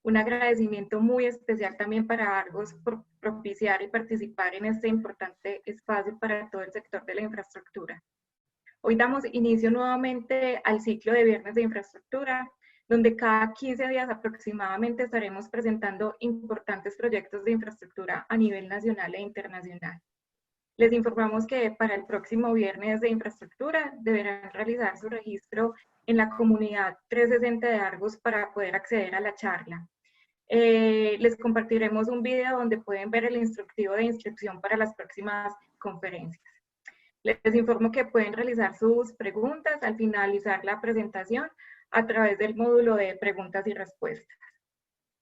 Un agradecimiento muy especial también para Argos por propiciar y participar en este importante espacio para todo el sector de la infraestructura. Hoy damos inicio nuevamente al ciclo de Viernes de Infraestructura, donde cada 15 días aproximadamente estaremos presentando importantes proyectos de infraestructura a nivel nacional e internacional. Les informamos que para el próximo Viernes de Infraestructura deberán realizar su registro en la comunidad 360 de Argos para poder acceder a la charla. Les compartiremos un video donde pueden ver el instructivo de inscripción para las próximas conferencias. Les informo que pueden realizar sus preguntas al finalizar la presentación a través del módulo de preguntas y respuestas.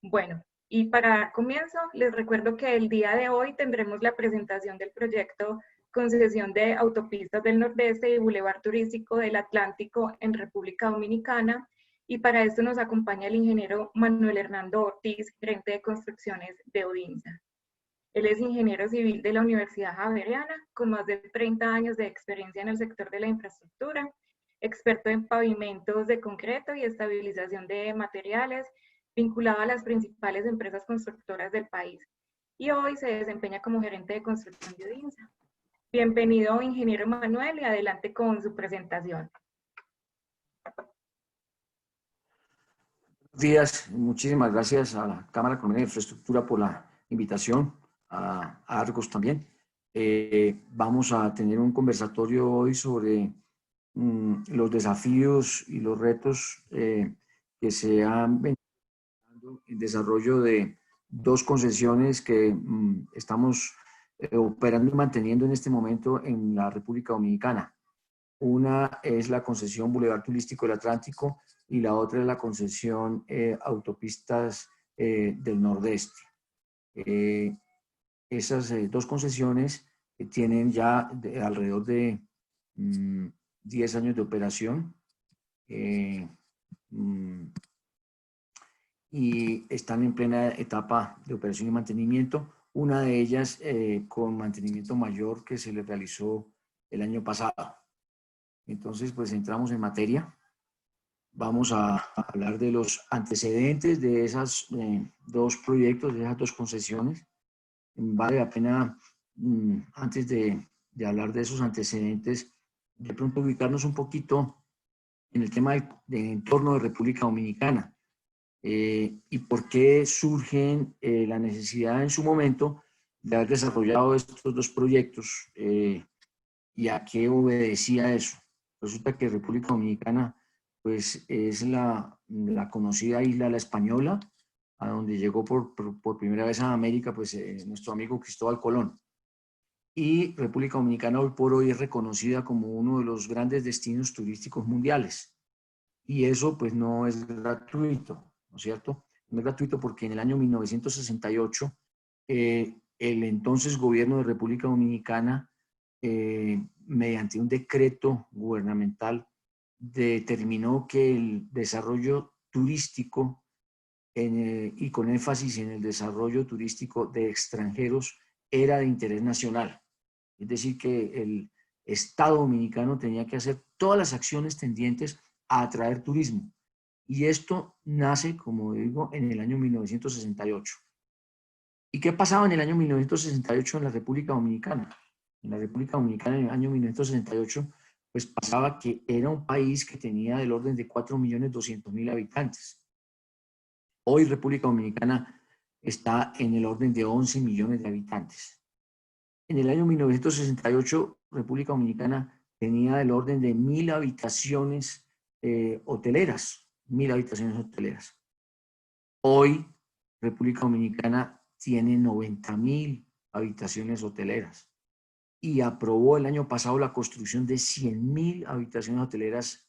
Bueno, y para dar comienzo, les recuerdo que el día de hoy tendremos la presentación del proyecto Concesión de Autopistas del Nordeste y Boulevard Turístico del Atlántico en República Dominicana, y para esto nos acompaña el ingeniero Manuel Hernando Ortiz, gerente de construcciones de Odinsa. Él es ingeniero civil de la Universidad Javeriana, con más de 30 años de experiencia en el sector de la infraestructura, experto en pavimentos de concreto y estabilización de materiales, vinculado a las principales empresas constructoras del país. Y hoy se desempeña como gerente de construcción de Odinsa. Bienvenido, ingeniero Manuel, y adelante con su presentación. Buenos días, muchísimas gracias a la Cámara Colombiana de Infraestructura por la invitación, a Argos también. Vamos a tener un conversatorio hoy sobre los desafíos y los retos que se han venido en desarrollo de dos concesiones que estamos operando y manteniendo en este momento en la República Dominicana. Una es la concesión Boulevard Turístico del Atlántico y la otra es la concesión Autopistas del Nordeste. Esas dos concesiones tienen ya alrededor de 10 años de operación y están en plena etapa de operación y mantenimiento. Una de ellas con mantenimiento mayor que se le realizó el año pasado. Entonces, pues entramos en materia. Vamos a hablar de los antecedentes de esos dos proyectos, de esas dos concesiones. Vale la pena, antes de hablar de esos antecedentes, de pronto ubicarnos un poquito en el tema del entorno de República Dominicana y por qué surgen la necesidad en su momento de haber desarrollado estos dos proyectos y a qué obedecía eso. Resulta que República Dominicana pues, es la conocida isla La Española, a donde llegó por primera vez a América pues, nuestro amigo Cristóbal Colón. Y República Dominicana hoy por hoy es reconocida como uno de los grandes destinos turísticos mundiales. Y eso pues no es gratuito, ¿no es cierto? No es gratuito porque en el año 1968 el entonces gobierno de República Dominicana mediante un decreto gubernamental determinó que el desarrollo turístico y con énfasis en el desarrollo turístico de extranjeros era de interés nacional. Es decir, que el Estado dominicano tenía que hacer todas las acciones tendientes a atraer turismo. Y esto nace, como digo, en el año 1968. ¿Y qué pasaba en el año 1968 en la República Dominicana? En la República Dominicana en el año 1968, pues pasaba que era un país que tenía del orden de 4.200.000 habitantes. Hoy República Dominicana está en el orden de 11 millones de habitantes. En el año 1968, República Dominicana tenía del orden de 1.000 habitaciones hoteleras, 1.000 habitaciones hoteleras. Hoy República Dominicana tiene 90.000 habitaciones hoteleras y aprobó el año pasado la construcción de 100.000 habitaciones hoteleras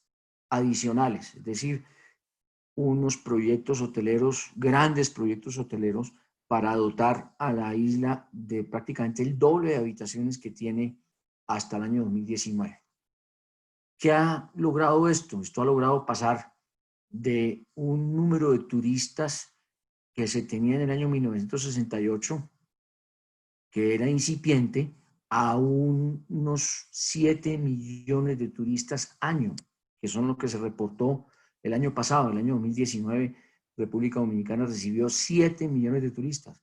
adicionales, es decir, unos proyectos hoteleros, grandes proyectos hoteleros, para dotar a la isla de prácticamente el doble de habitaciones que tiene hasta el año 2019. ¿Qué ha logrado esto? Esto ha logrado pasar de un número de turistas que se tenía en el año 1968, que era incipiente, a unos 7 millones de turistas año, que son lo que se reportó el año pasado, el año 2019, República Dominicana recibió 7 millones de turistas.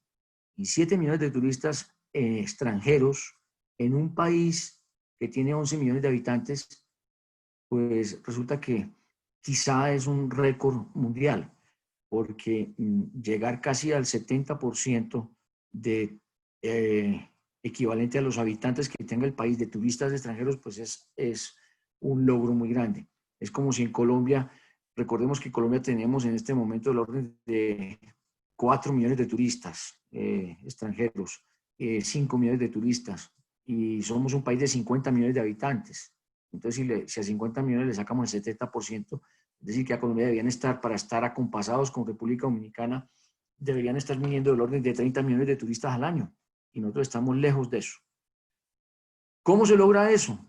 Y 7 millones de turistas extranjeros en un país que tiene 11 millones de habitantes, pues resulta que quizá es un récord mundial, porque llegar casi al 70% de equivalente a los habitantes que tenga el país de turistas extranjeros, pues es un logro muy grande. Es como si en Colombia, recordemos que en Colombia tenemos en este momento el orden de 4 millones de turistas extranjeros, 5 millones de turistas, y somos un país de 50 millones de habitantes. Entonces, si a 50 millones le sacamos el 70%, es decir, que a Colombia deberían estar, para estar acompasados con República Dominicana, deberían estar viniendo del orden de 30 millones de turistas al año. Y nosotros estamos lejos de eso. ¿Cómo se logra eso?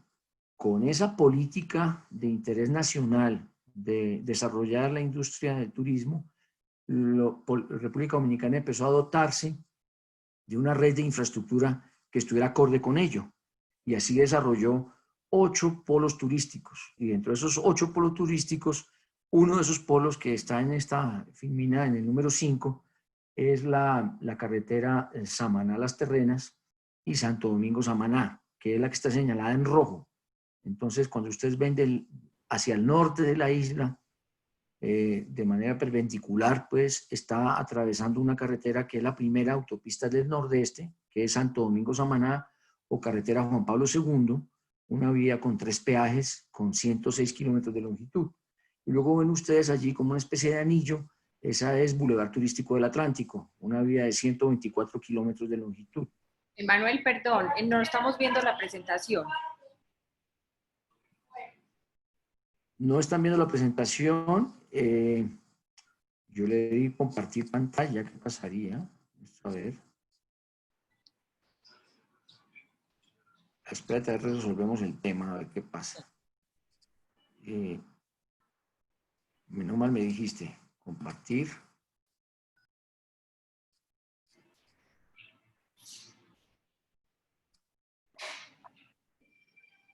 Con esa política de interés nacional de desarrollar la industria del turismo, República Dominicana empezó a dotarse de una red de infraestructura que estuviera acorde con ello. Y así desarrolló 8 polos turísticos. Y dentro de esos 8 polos turísticos, uno de esos polos que está en esta filmina, en el número 5, es la carretera Samaná-Las Terrenas y Santo Domingo-Samaná, que es la que está señalada en rojo. Entonces, cuando ustedes ven hacia el norte de la isla, de manera perpendicular, pues está atravesando una carretera que es la primera autopista del Nordeste, que es Santo Domingo-Samaná, o carretera Juan Pablo II, una vía con 3 peajes con 106 kilómetros de longitud. Y luego ven ustedes allí como una especie de anillo, esa es Boulevard Turístico del Atlántico, una vía de 124 kilómetros de longitud. Emanuel, perdón, no estamos viendo la presentación. No están viendo la presentación. Yo le di compartir pantalla. ¿Qué pasaría? A ver. Espérate, a ver, resolvemos el tema, a ver qué pasa. Menos mal me dijiste compartir.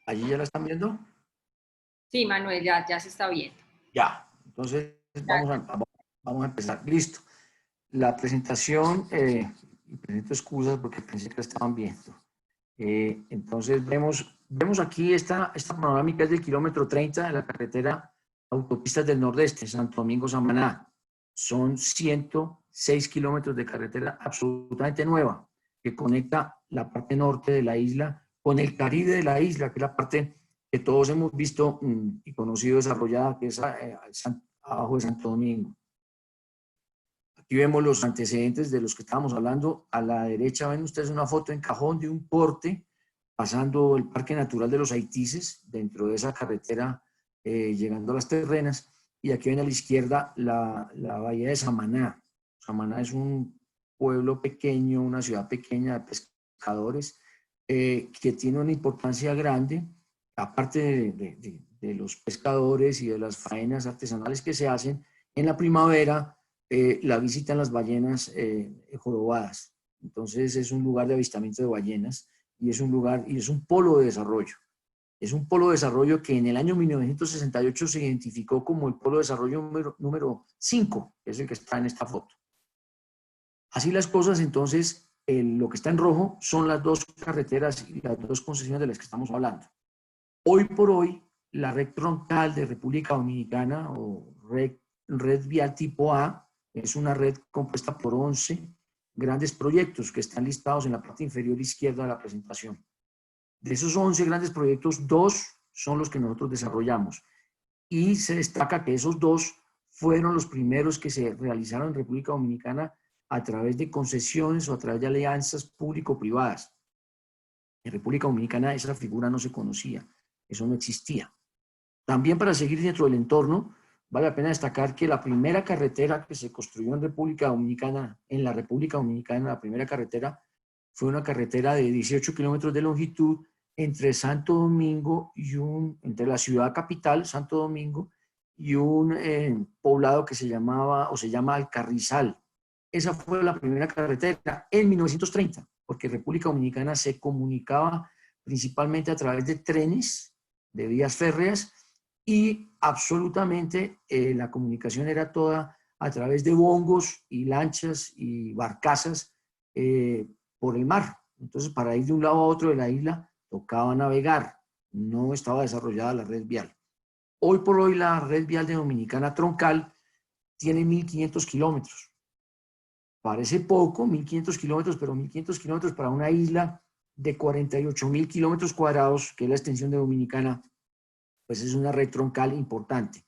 ¿Allí ya la están viendo? Sí, Manuel, ya se está viendo. Ya, entonces vamos a empezar. Listo. La presentación, presento excusas porque pensé que la estaban viendo. Entonces vemos aquí esta panorámica es del kilómetro 30 de la carretera Autopistas del Nordeste, Santo Domingo-Samaná. Son 106 kilómetros de carretera absolutamente nueva que conecta la parte norte de la isla con el Caribe de la isla, que es la parte que todos hemos visto y conocido desarrollada, que es abajo de Santo Domingo. Aquí vemos los antecedentes de los que estábamos hablando. A la derecha ven ustedes una foto en cajón de un porte pasando el Parque Natural de los Haitises dentro de esa carretera llegando a Las Terrenas. Y aquí ven a la izquierda la bahía de Samaná. Samaná es un pueblo pequeño, una ciudad pequeña de pescadores que tiene una importancia grande, aparte de los pescadores y de las faenas artesanales que se hacen en la primavera. La visitan las ballenas jorobadas. Entonces es un lugar de avistamiento de ballenas y es un polo de desarrollo. Es un polo de desarrollo que en el año 1968 se identificó como el polo de desarrollo número 5, que es el que está en esta foto. Así las cosas, entonces, lo que está en rojo son las 2 carreteras y las 2 concesiones de las que estamos hablando. Hoy por hoy, la red troncal de República Dominicana o red vial tipo A es una red compuesta por 11 grandes proyectos que están listados en la parte inferior izquierda de la presentación. De esos 11 grandes proyectos, 2 son los que nosotros desarrollamos. Y se destaca que esos 2 fueron los primeros que se realizaron en República Dominicana a través de concesiones o a través de alianzas público-privadas. En República Dominicana esa figura no se conocía, eso no existía. También, para seguir dentro del entorno, vale la pena destacar que la primera carretera que se construyó en la República Dominicana, la primera carretera fue una carretera de 18 kilómetros de longitud entre Santo Domingo entre la ciudad capital, Santo Domingo, y un poblado que se llama Alcarrizal. Esa fue la primera carretera en 1930, porque República Dominicana se comunicaba principalmente a través de trenes, de vías férreas, y absolutamente la comunicación era toda a través de bongos y lanchas y barcazas por el mar. Entonces, para ir de un lado a otro de la isla, tocaba navegar. No estaba desarrollada la red vial. Hoy por hoy, la red vial de Dominicana troncal tiene 1.500 kilómetros. Parece poco, 1.500 kilómetros, pero 1.500 kilómetros para una isla de 48.000 kilómetros cuadrados, que es la extensión de Dominicana, pues es una red troncal importante,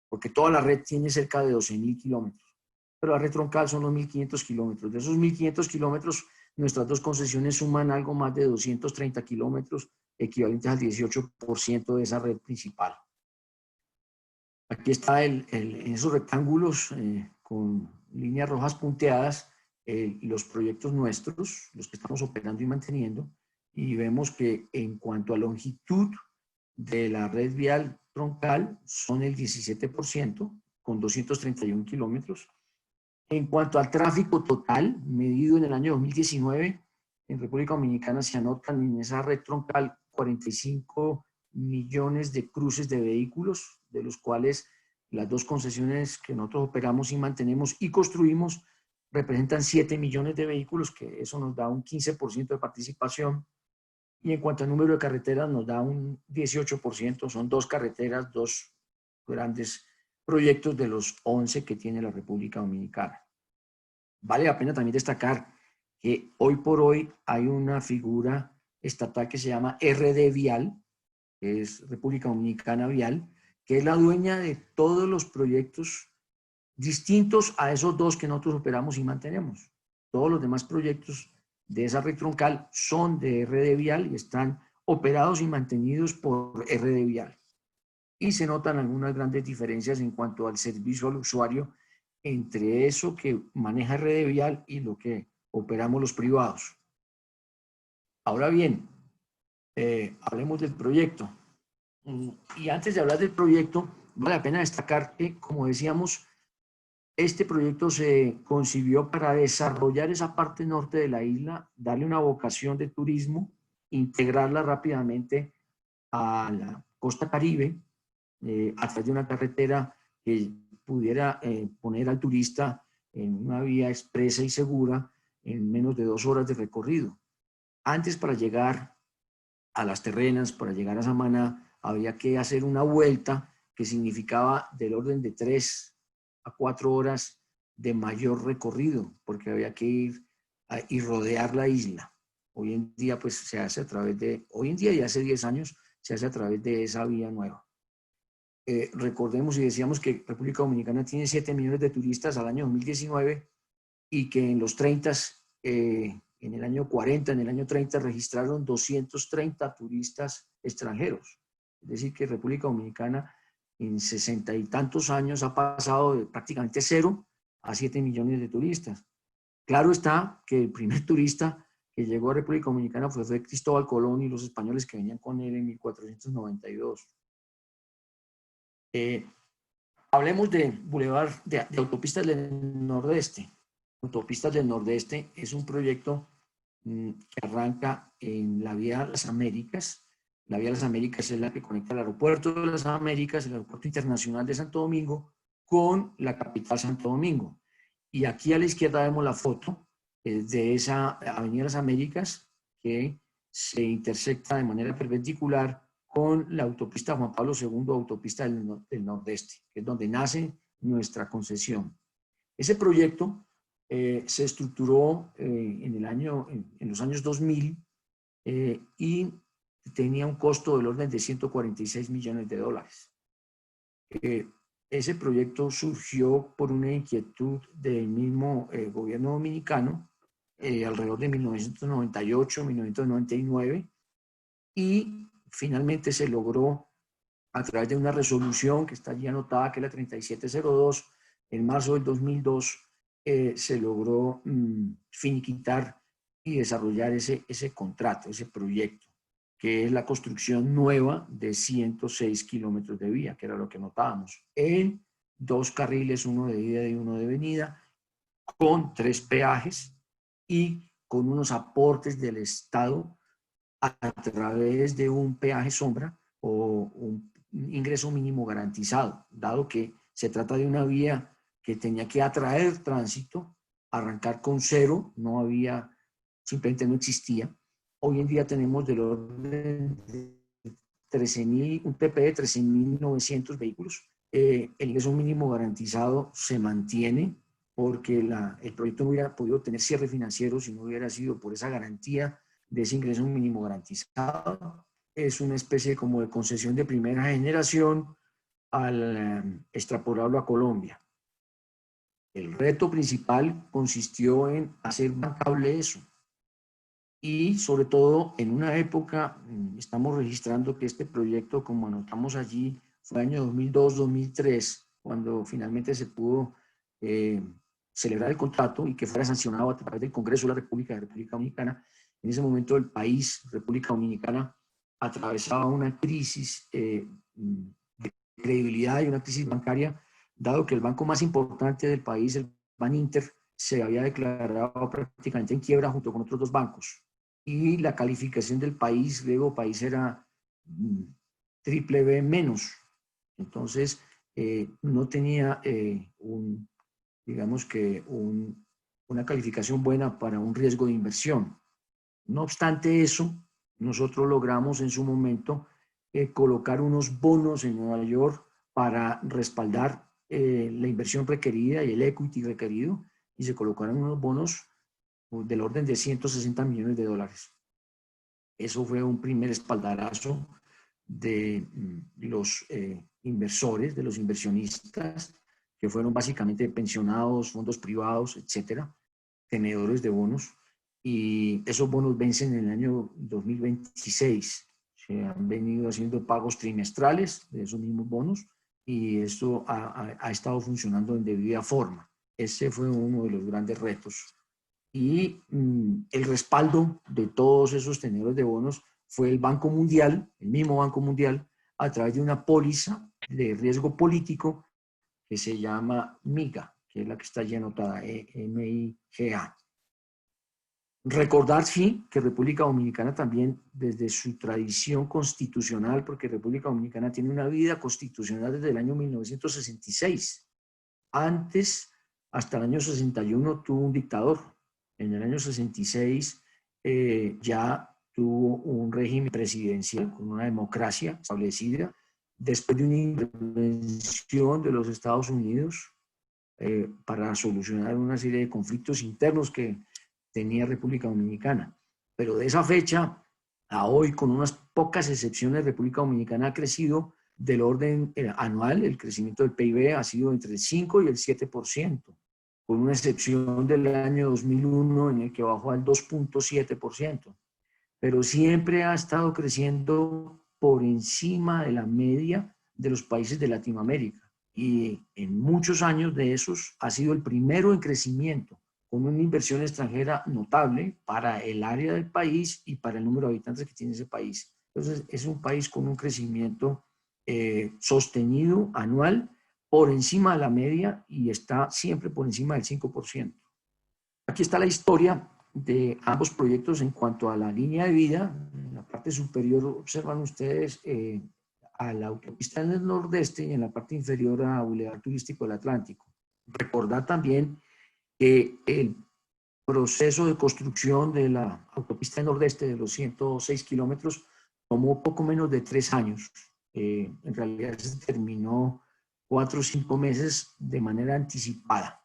porque toda la red tiene cerca de 12.000 kilómetros. Pero la red troncal son los 1.500 kilómetros. De esos 1.500 kilómetros, nuestras dos concesiones suman algo más de 230 kilómetros, equivalentes al 18% de esa red principal. Aquí está en esos rectángulos con líneas rojas punteadas, los proyectos nuestros, los que estamos operando y manteniendo, y vemos que en cuanto a longitud de la red vial troncal son el 17%, con 231 kilómetros. En cuanto al tráfico total, medido en el año 2019, en República Dominicana se anotan en esa red troncal 45 millones de cruces de vehículos, de los cuales las dos concesiones que nosotros operamos y mantenemos y construimos representan 7 millones de vehículos, que eso nos da un 15% de participación. Y en cuanto al número de carreteras, nos da un 18%. Son 2 carreteras, 2 grandes proyectos de los 11 que tiene la República Dominicana. Vale la pena también destacar que hoy por hoy hay una figura estatal que se llama RD Vial, que es República Dominicana Vial, que es la dueña de todos los proyectos distintos a esos 2 que nosotros operamos y mantenemos. Todos los demás proyectos de esa red troncal son de RD Vial y están operados y mantenidos por RD Vial. Y se notan algunas grandes diferencias en cuanto al servicio al usuario entre eso que maneja RD Vial y lo que operamos los privados. Ahora bien, hablemos del proyecto. Y antes de hablar del proyecto, vale la pena destacar que, como decíamos, este proyecto se concibió para desarrollar esa parte norte de la isla, darle una vocación de turismo, integrarla rápidamente a la costa Caribe, a través de una carretera que pudiera poner al turista en una vía expresa y segura en menos de 2 horas de recorrido. Antes, para llegar a Las Terrenas, para llegar a Samaná, había que hacer una vuelta que significaba del orden de 3 a 4 horas de mayor recorrido, porque había que ir y rodear la isla. Hoy en día, pues se hace a través de, hoy en día y hace 10 años, se hace a través de esa vía nueva. Recordemos y decíamos que República Dominicana tiene 7 millones de turistas al año 2019 y que en los 30, en el año 40, en el año 30 registraron 230 turistas extranjeros. Es decir, que República Dominicana en 60 y tantos años ha pasado de prácticamente 0 a 7 millones de turistas. Claro está que el primer turista que llegó a República Dominicana fue Cristóbal Colón y los españoles que venían con él en 1492. Hablemos de Boulevard de Autopistas del Nordeste. Autopistas del Nordeste es un proyecto que arranca en la Vía Las Américas. La Vía Las Américas es la que conecta el aeropuerto de Las Américas, el aeropuerto internacional de Santo Domingo, con la capital Santo Domingo. Y aquí a la izquierda vemos la foto de esa Avenida Las Américas que se intersecta de manera perpendicular con la autopista Juan Pablo II, autopista del Nordeste, que es donde nace nuestra concesión. Ese proyecto se estructuró en los años 2000 y tenía un costo del orden de 146 millones de dólares. Ese proyecto surgió por una inquietud del mismo gobierno dominicano alrededor de 1998, 1999, y finalmente se logró a través de una resolución que está allí anotada, que es la 3702, en marzo del 2002, se logró finiquitar y desarrollar ese contrato, ese proyecto, que es la construcción nueva de 106 kilómetros de vía, que era lo que notábamos, en 2 carriles, uno de ida y uno de venida, con 3 peajes y con unos aportes del Estado a través de un peaje sombra o un ingreso mínimo garantizado, dado que se trata de una vía que tenía que atraer tránsito, arrancar con cero, no había, simplemente no existía. Hoy en día tenemos del orden de 13.000, un TP de 13.900 vehículos. El ingreso mínimo garantizado se mantiene porque el proyecto no hubiera podido tener cierre financiero si no hubiera sido por esa garantía de ese ingreso mínimo garantizado. Es una especie como de concesión de primera generación al extrapolarlo a Colombia. El reto principal consistió en hacer bancable eso. Y sobre todo en una época, estamos registrando que este proyecto, como anotamos allí, fue el año 2002-2003, cuando finalmente se pudo celebrar el contrato y que fuera sancionado a través del Congreso de la República Dominicana. En ese momento el país, República Dominicana, atravesaba una crisis de credibilidad y una crisis bancaria, dado que el banco más importante del país, el Baninter, se había declarado prácticamente en quiebra junto con otros dos bancos. Y la calificación del país, griego país, era triple B menos. Entonces, no tenía digamos que una calificación buena para un riesgo de inversión. No obstante eso, nosotros logramos en su momento colocar unos bonos en Nueva York para respaldar la inversión requerida y el equity requerido, y se colocaron unos bonos del orden de 160 millones de dólares. Eso fue un primer espaldarazo de los inversores, de los inversionistas, que fueron básicamente pensionados, fondos privados, etcétera, tenedores de bonos. Y esos bonos vencen en el año 2026. Se han venido haciendo pagos trimestrales de esos mismos bonos y esto ha estado funcionando en debida forma. Ese fue uno de los grandes retos. Y el respaldo de todos esos tenedores de bonos fue el Banco Mundial, el mismo Banco Mundial, a través de una póliza de riesgo político que se llama MIGA, que es la que está allí anotada, MIGA. Recordar, sí, que República Dominicana también, desde su tradición constitucional, porque República Dominicana tiene una vida constitucional desde el año 1966. Antes, hasta el año 61, tuvo un dictador. En el año 66 ya tuvo un régimen presidencial con una democracia establecida después de una intervención de los Estados Unidos para solucionar una serie de conflictos internos que tenía República Dominicana. Pero de esa fecha a hoy, con unas pocas excepciones, República Dominicana ha crecido del orden anual. El crecimiento del PIB ha sido entre el 5 y el 7%, con una excepción del año 2001 en el que bajó al 2.7%. Pero siempre ha estado creciendo por encima de la media de los países de Latinoamérica. Y en muchos años de esos ha sido el primero en crecimiento, con una inversión extranjera notable para el área del país y para el número de habitantes que tiene ese país. Entonces, es un país con un crecimiento sostenido anual por encima de la media y está siempre por encima del 5%. Aquí está la historia de ambos proyectos en cuanto a la línea de vida. En la parte superior observan ustedes a la autopista en el nordeste y en la parte inferior a Boulevard Turístico del Atlántico. Recordar también que el proceso de construcción de la autopista del nordeste de los 106 kilómetros tomó poco menos de 3 años. En realidad se terminó 4 o 5 meses de manera anticipada,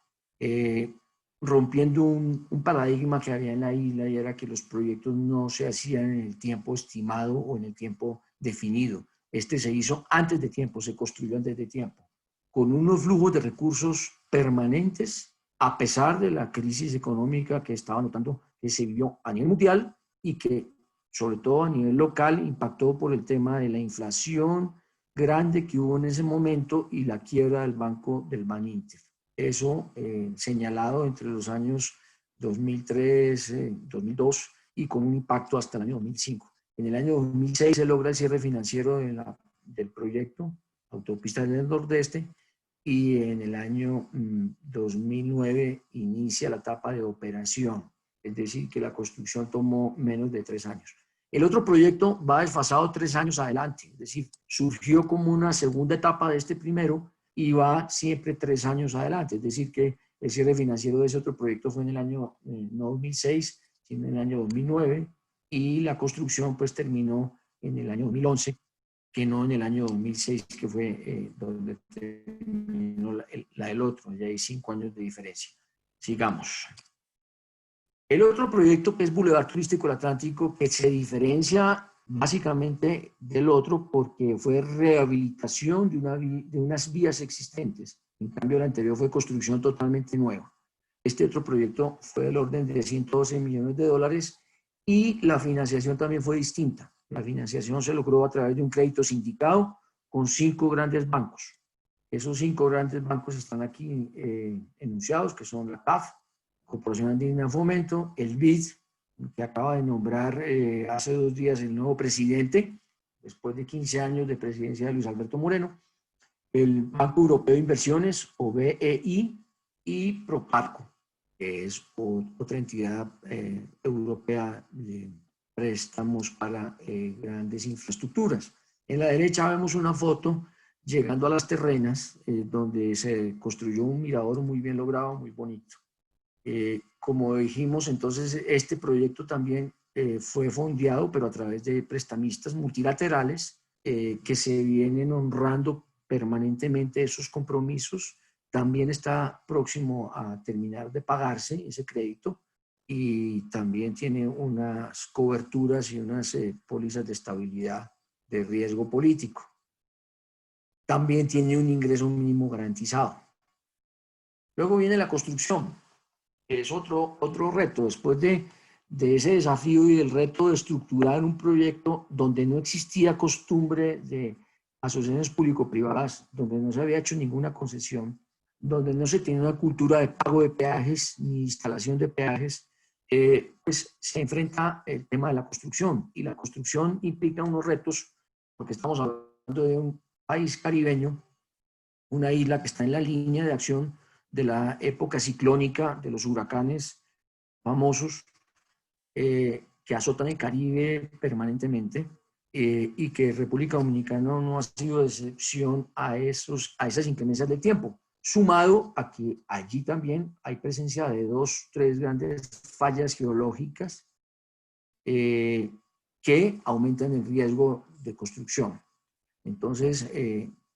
rompiendo un paradigma que había en la isla, y era que los proyectos no se hacían en el tiempo estimado o en el tiempo definido. Este se hizo antes de tiempo, se construyó antes de tiempo, con unos flujos de recursos permanentes, a pesar de la crisis económica que estaba notando que se vivió a nivel mundial y que, sobre todo a nivel local, impactó por el tema de la inflación grande que hubo en ese momento y la quiebra del banco del Baninter. Eso señalado entre los años 2003, 2002 y con un impacto hasta el año 2005. En el año 2006 se logra el cierre financiero del proyecto Autopista del Nordeste y en el año 2009 inicia la etapa de operación, es decir, que la construcción tomó menos de 3 años. El otro proyecto va desfasado 3 años adelante, es decir, surgió como una segunda etapa de este primero y va siempre 3 años adelante. Es decir, que el cierre financiero de ese otro proyecto fue en el año no 2006, sino en el año 2009, y la construcción pues terminó en el año 2011, que no en el año 2006, que fue donde terminó la del otro. Ya hay 5 años de diferencia. Sigamos. El otro proyecto, que es Boulevard Turístico del Atlántico, que se diferencia básicamente del otro porque fue rehabilitación de unas vías existentes. En cambio, el anterior fue construcción totalmente nueva. Este otro proyecto fue del orden de 112 millones de dólares y la financiación también fue distinta. La financiación se logró a través de un crédito sindicado con 5 grandes bancos. Esos 5 grandes bancos están aquí enunciados, que son la CAF, Corporación Andina de Fomento, el BID, que acaba de nombrar hace 2 días el nuevo presidente, después de 15 años de presidencia de Luis Alberto Moreno, el Banco Europeo de Inversiones, o BEI, y Proparco, que es otra entidad europea de préstamos para grandes infraestructuras. En la derecha vemos una foto llegando a las terrenas, donde se construyó un mirador muy bien logrado, muy bonito. Como dijimos, entonces este proyecto también fue fondeado, pero a través de prestamistas multilaterales que se vienen honrando permanentemente esos compromisos. También está próximo a terminar de pagarse ese crédito y también tiene unas coberturas y unas pólizas de estabilidad de riesgo político. También tiene un ingreso mínimo garantizado. Luego viene la construcción, que es otro reto. Después de ese desafío y del reto de estructurar un proyecto donde no existía costumbre de asociaciones público-privadas, donde no se había hecho ninguna concesión, donde no se tenía una cultura de pago de peajes ni instalación de peajes, pues se enfrenta el tema de la construcción. Y la construcción implica unos retos, porque estamos hablando de un país caribeño, una isla que está en la línea de acción de la época ciclónica de los huracanes famosos que azotan el Caribe permanentemente y que República Dominicana no ha sido de excepción a esas inclemencias del tiempo, sumado a que allí también hay presencia de 2, 3 grandes fallas geológicas que aumentan el riesgo de construcción. Entonces,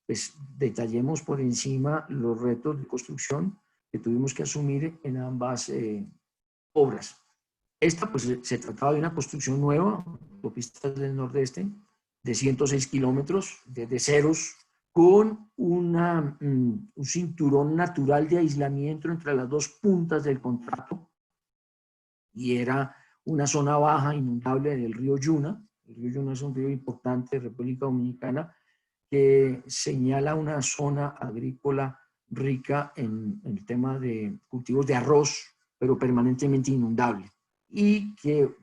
pues detallemos por encima los retos de construcción que tuvimos que asumir en ambas obras. Esta, pues, se trataba de una construcción nueva, autopistas del Nordeste, de 106 kilómetros, desde ceros, con un cinturón natural de aislamiento entre las 2 puntas del contrato, y era una zona baja inundable del río Yuna. El río Yuna es un río importante de República Dominicana, que señala una zona agrícola rica en el tema de cultivos de arroz, pero permanentemente inundable, y que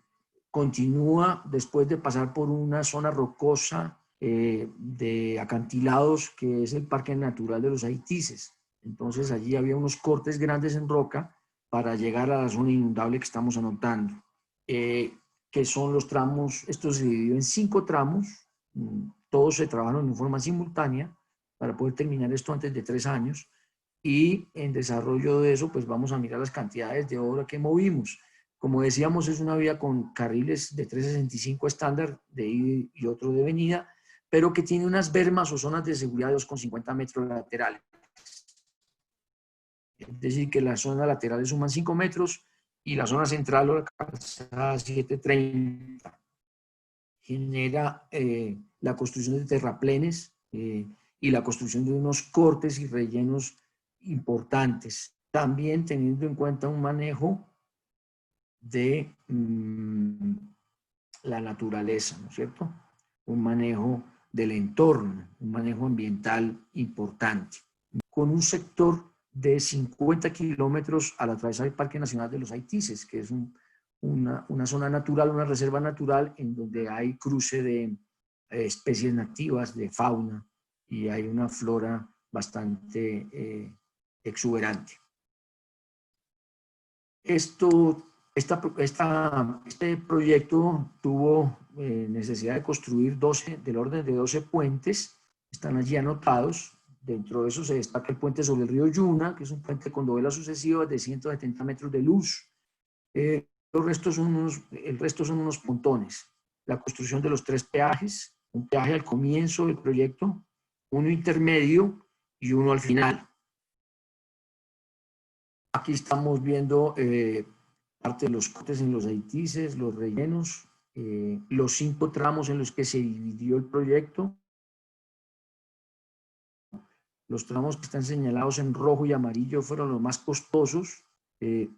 continúa después de pasar por una zona rocosa de acantilados, que es el Parque Natural de los Haitises. Entonces allí había unos cortes grandes en roca para llegar a la zona inundable que estamos anotando, que son los tramos. Esto se dividió en 5 tramos, todos se trabajaron en forma simultánea para poder terminar esto antes de 3 años, y en desarrollo de eso pues vamos a mirar las cantidades de obra que movimos. Como decíamos, es una vía con carriles de 365 estándar de ida y otro de venida, pero que tiene unas bermas o zonas de seguridad de 2,50 metros laterales. Es decir, que las zonas laterales suman 5 metros y la zona central o la calzada 730. Genera la construcción de terraplenes y la construcción de unos cortes y rellenos importantes. También teniendo en cuenta un manejo de la naturaleza, ¿no es cierto? Un manejo del entorno, un manejo ambiental importante, con un sector de 50 kilómetros al atravesar el Parque Nacional de los Haitises, que es una zona natural, una reserva natural en donde hay cruce de especies nativas, de fauna, y hay una flora bastante exuberante. Este proyecto tuvo necesidad de construir del orden de 12 puentes, están allí anotados, Dentro de eso se destaca el puente sobre el río Yuna, que es un puente con dovelas sucesivas de 170 metros de luz. El resto son unos pontones. La construcción de los 3 peajes, un peaje al comienzo del proyecto, uno intermedio y uno al final. Aquí estamos viendo parte de los cortes en los haitises, los rellenos, los 5 tramos en los que se dividió el proyecto. Los tramos que están señalados en rojo y amarillo fueron los más costosos.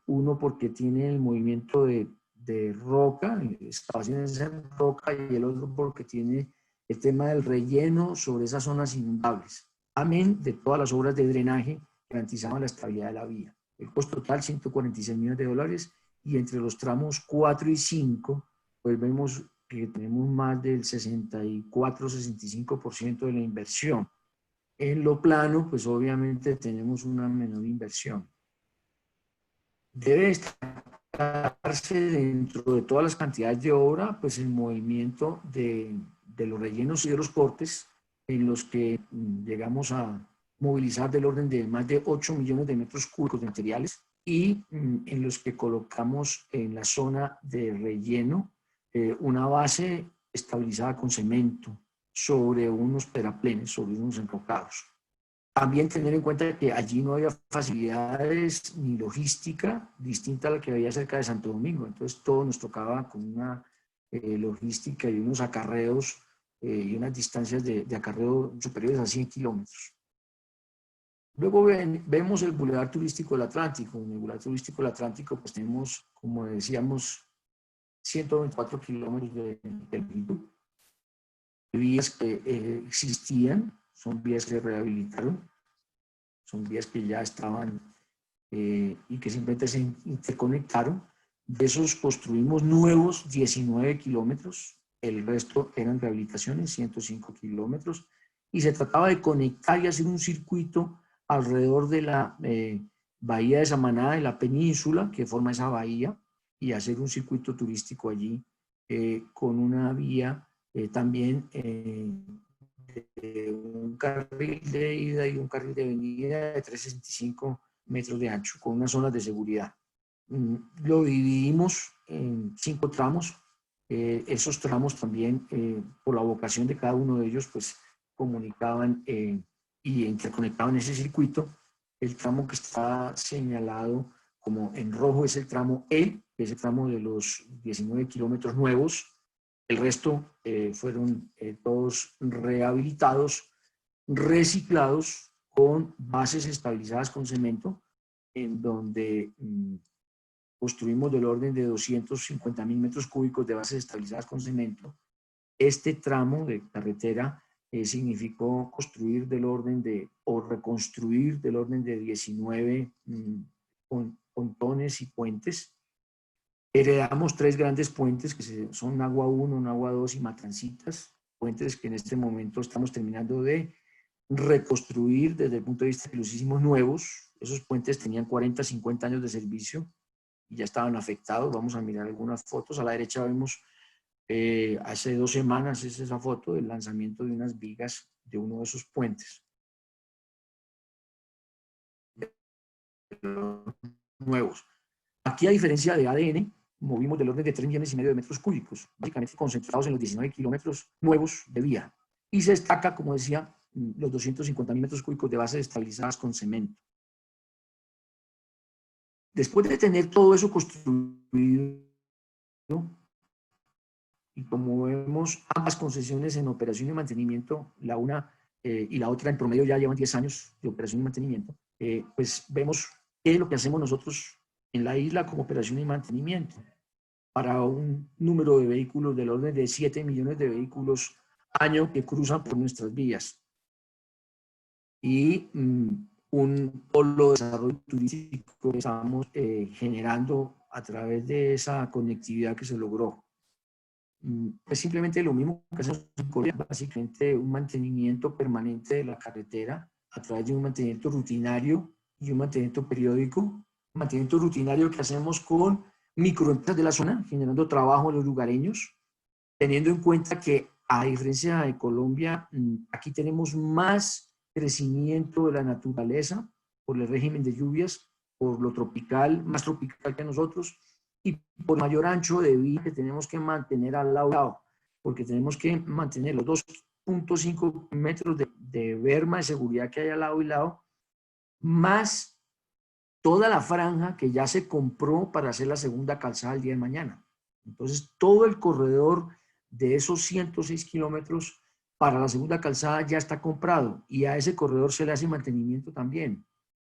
Uno porque tiene el movimiento de roca, excavaciones en roca, y el otro porque tiene el tema del relleno sobre esas zonas inundables. Amén de todas las obras de drenaje que garantizaban la estabilidad de la vía. El costo total, 146 millones de dólares, y entre los tramos 4 y 5, pues vemos que tenemos más del 64-65% de la inversión. En lo plano, pues obviamente tenemos una menor inversión. Debe destacarse dentro de todas las cantidades de obra, pues el movimiento de los rellenos y de los cortes, en los que llegamos a movilizar del orden de más de 8 millones de metros cúbicos de materiales, y en los que colocamos en la zona de relleno una base estabilizada con cemento sobre unos terraplenes, sobre unos enrocados. También tener en cuenta que allí no había facilidades ni logística distinta a la que había cerca de Santo Domingo. Entonces todo nos tocaba con una logística y unos acarreos y unas distancias de acarreo superiores a 100 kilómetros. Luego vemos el Boulevard Turístico del Atlántico. En el Boulevard Turístico del Atlántico pues tenemos, como decíamos, 124 kilómetros de vías que existían. Son vías que se rehabilitaron, son vías que ya estaban y que simplemente se interconectaron. De esos construimos nuevos 19 kilómetros, el resto eran rehabilitaciones, 105 kilómetros, y se trataba de conectar y hacer un circuito alrededor de la bahía de Samaná, de la península que forma esa bahía, y hacer un circuito turístico allí con una vía también un carril de ida y un carril de venida de 365 metros de ancho, con unas zonas de seguridad. Lo dividimos en 5 tramos. Esos tramos también, por la vocación de cada uno de ellos, pues comunicaban y interconectaban ese circuito. El tramo que está señalado como en rojo es el tramo E, que es el tramo de los 19 kilómetros nuevos. El resto fueron todos rehabilitados, reciclados con bases estabilizadas con cemento, en donde construimos del orden de 250.000 metros cúbicos de bases estabilizadas con cemento. Este tramo de carretera significó construir del orden de, o reconstruir del orden de 19 pontones y puentes. Heredamos 3 grandes puentes que son Agua 1, Agua 2 y Matancitas, puentes que en este momento estamos terminando de reconstruir desde el punto de vista que los hicimos nuevos. Esos puentes tenían 40, 50 años de servicio y ya estaban afectados. Vamos a mirar algunas fotos. A la derecha vemos, hace 2 semanas es esa foto del lanzamiento de unas vigas de uno de esos puentes nuevos. Aquí, a diferencia de ADN, movimos del orden de 3,5 millones de metros cúbicos, básicamente concentrados en los 19 kilómetros nuevos de vía. Y se destaca, como decía, los 250.000 metros cúbicos de bases estabilizadas con cemento. Después de tener todo eso construido, y como vemos, ambas concesiones en operación y mantenimiento, la una y la otra en promedio ya llevan 10 años de operación y mantenimiento, pues vemos qué es lo que hacemos nosotros en la isla como operación y mantenimiento para un número de vehículos del orden de 7 millones de vehículos año que cruzan por nuestras vías. Y un polo de desarrollo turístico que estamos generando a través de esa conectividad que se logró. Es simplemente lo mismo que hacemos en Colombia, básicamente un mantenimiento permanente de la carretera a través de un mantenimiento rutinario y un mantenimiento periódico. Un mantenimiento rutinario que hacemos con microempresas de la zona, generando trabajo en los lugareños, teniendo en cuenta que, a diferencia de Colombia, aquí tenemos más crecimiento de la naturaleza, por el régimen de lluvias, por lo tropical, más tropical que nosotros, y por el mayor ancho de vía que tenemos que mantener al lado, porque tenemos que mantener los 2.5 metros de berma de seguridad que hay al lado y lado, más toda la franja que ya se compró para hacer la segunda calzada el día de mañana. Entonces, todo el corredor de esos 106 kilómetros para la segunda calzada ya está comprado, y a ese corredor se le hace mantenimiento también,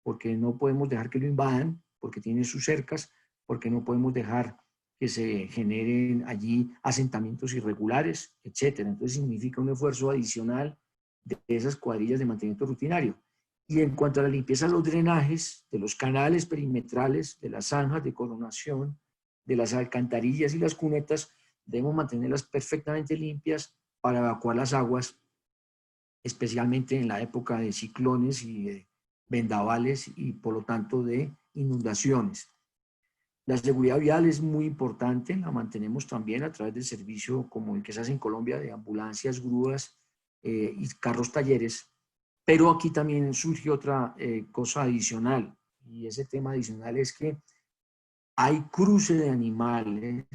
porque no podemos dejar que lo invadan, porque tiene sus cercas, porque no podemos dejar que se generen allí asentamientos irregulares, etcétera. Entonces significa un esfuerzo adicional de esas cuadrillas de mantenimiento rutinario. Y en cuanto a la limpieza de los drenajes, de los canales perimetrales, de las zanjas de coronación, de las alcantarillas y las cunetas, debemos mantenerlas perfectamente limpias para evacuar las aguas, especialmente en la época de ciclones y de vendavales y por lo tanto de inundaciones. La seguridad vial es muy importante, la mantenemos también a través del servicio como el que se hace en Colombia de ambulancias, grúas y carros talleres, pero aquí también surge otra cosa adicional, y ese tema adicional es que hay cruce de animales,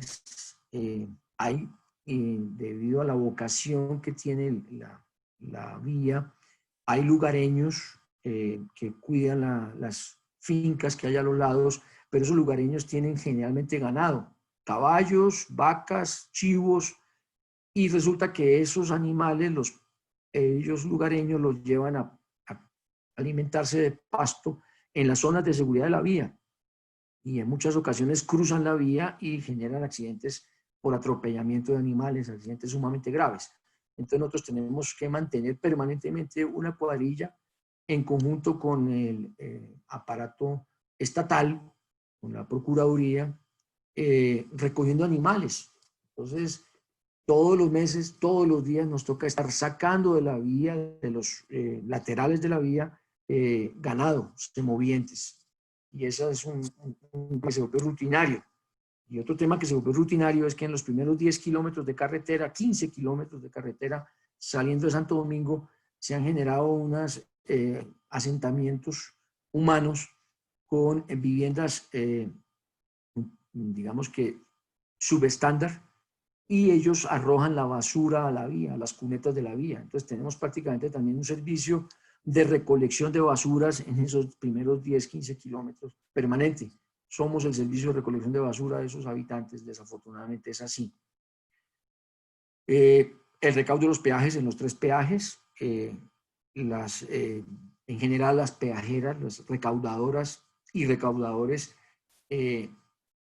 debido a la vocación que tiene la vía, hay lugareños que cuidan las fincas que hay a los lados, pero esos lugareños tienen generalmente ganado, caballos, vacas, chivos, y resulta que esos animales, ellos lugareños los llevan a alimentarse de pasto en las zonas de seguridad de la vía, y en muchas ocasiones cruzan la vía y generan accidentes por atropellamiento de animales, accidentes sumamente graves. Entonces nosotros tenemos que mantener permanentemente una cuadrilla en conjunto con el aparato estatal, con la Procuraduría, recogiendo animales. Entonces, todos los meses, todos los días nos toca estar sacando de la vía, de los laterales de la vía, ganado, semovientes. Y eso es un que se volvió rutinario. Y otro tema que se volvió rutinario es que en los primeros 10 kilómetros de carretera, 15 kilómetros de carretera, saliendo de Santo Domingo, se han generado unos asentamientos humanos con viviendas, digamos que subestándar, y ellos arrojan la basura a la vía, a las cunetas de la vía. Entonces tenemos prácticamente también un servicio de recolección de basuras en esos primeros 10, 15 kilómetros permanente. Somos el servicio de recolección de basura de esos habitantes, desafortunadamente es así. El recaudo de los peajes en los 3 peajes, en general las peajeras, las recaudadoras y recaudadores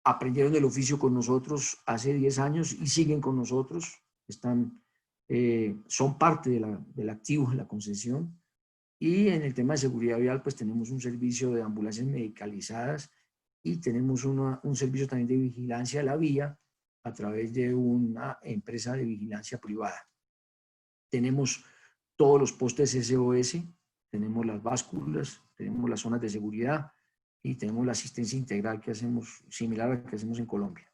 aprendieron el oficio con nosotros hace 10 años y siguen con nosotros, son parte del activo de la concesión. Y en el tema de seguridad vial, pues tenemos un servicio de ambulancias medicalizadas y tenemos un servicio también de vigilancia de la vía a través de una empresa de vigilancia privada. Tenemos todos los postes SOS, tenemos las básculas, tenemos las zonas de seguridad y tenemos la asistencia integral que hacemos, similar a la que hacemos en Colombia.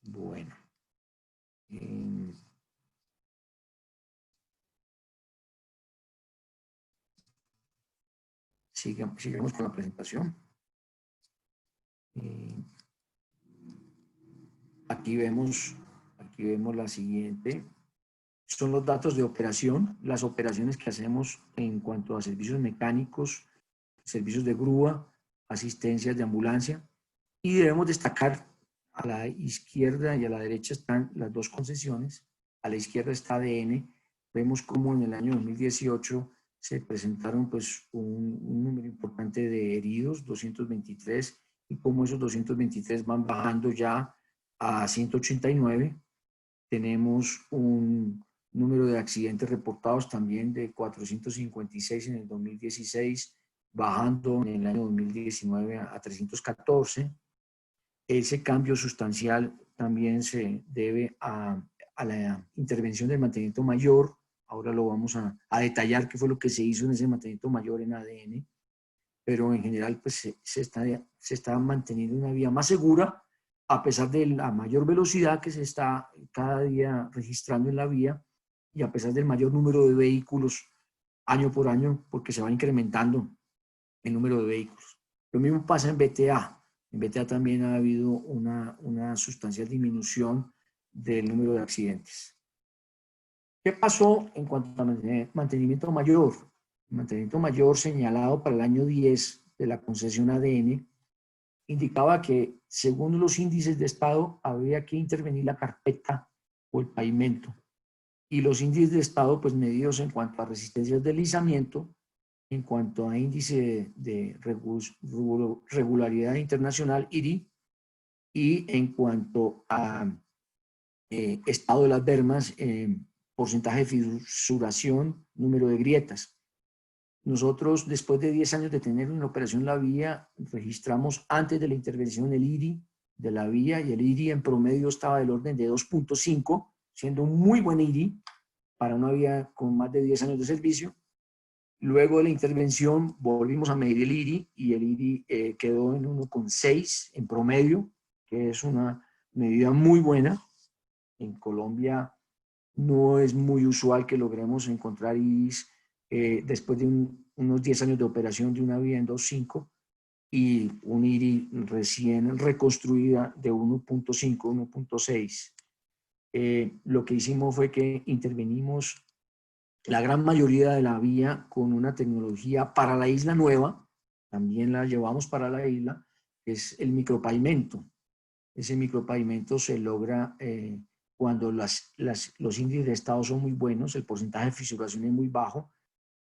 Bueno. Sigamos con la presentación. Aquí vemos la siguiente. Son los datos de operación, las operaciones que hacemos en cuanto a servicios mecánicos, servicios de grúa, asistencias de ambulancia. Y debemos destacar, a la izquierda y a la derecha están las 2 concesiones. A la izquierda está ADN. Vemos cómo en el año 2018 se presentaron pues un número importante de heridos, 223, y cómo esos 223 van bajando ya a 189. Tenemos un número de accidentes reportados también de 456 en el 2016, bajando en el año 2019 a 314. Ese cambio sustancial también se debe a la intervención del mantenimiento mayor. Ahora lo vamos a detallar qué fue lo que se hizo en ese mantenimiento mayor en ADN, pero en general pues se está manteniendo una vía más segura a pesar de la mayor velocidad que se está cada día registrando en la vía, y a pesar del mayor número de vehículos año por año, porque se va incrementando el número de vehículos. Lo mismo pasa en BTA. En BTA también ha habido una sustancial disminución del número de accidentes. ¿Qué pasó en cuanto a mantenimiento mayor? El mantenimiento mayor señalado para el año 10 de la concesión ADN indicaba que, según los índices de estado, había que intervenir la carpeta o el pavimento. Y los índices de estado, pues medidos en cuanto a resistencias de deslizamiento, en cuanto a índice de regularidad internacional, IRI, y en cuanto a estado de las bermas, porcentaje de fisuración, número de grietas. Nosotros, después de 10 años de tener en operación la vía, registramos antes de la intervención el IRI de la vía, y el IRI en promedio estaba del orden de 2.5, siendo un muy buen IRI para una vía con más de 10 años de servicio. Luego de la intervención volvimos a medir el IRI y el IRI quedó en 1.6 en promedio, que es una medida muy buena. En Colombia no es muy usual que logremos encontrar IRIs después de unos 10 años de operación de una vía en 2.5 y un IRI recién reconstruida de 1.5, 1.6. Lo que hicimos fue que intervenimos la gran mayoría de la vía con una tecnología para la isla nueva, también la llevamos para la isla, que es el micropavimento. Ese micropavimento se logra cuando los índices de estado son muy buenos, el porcentaje de fisuración es muy bajo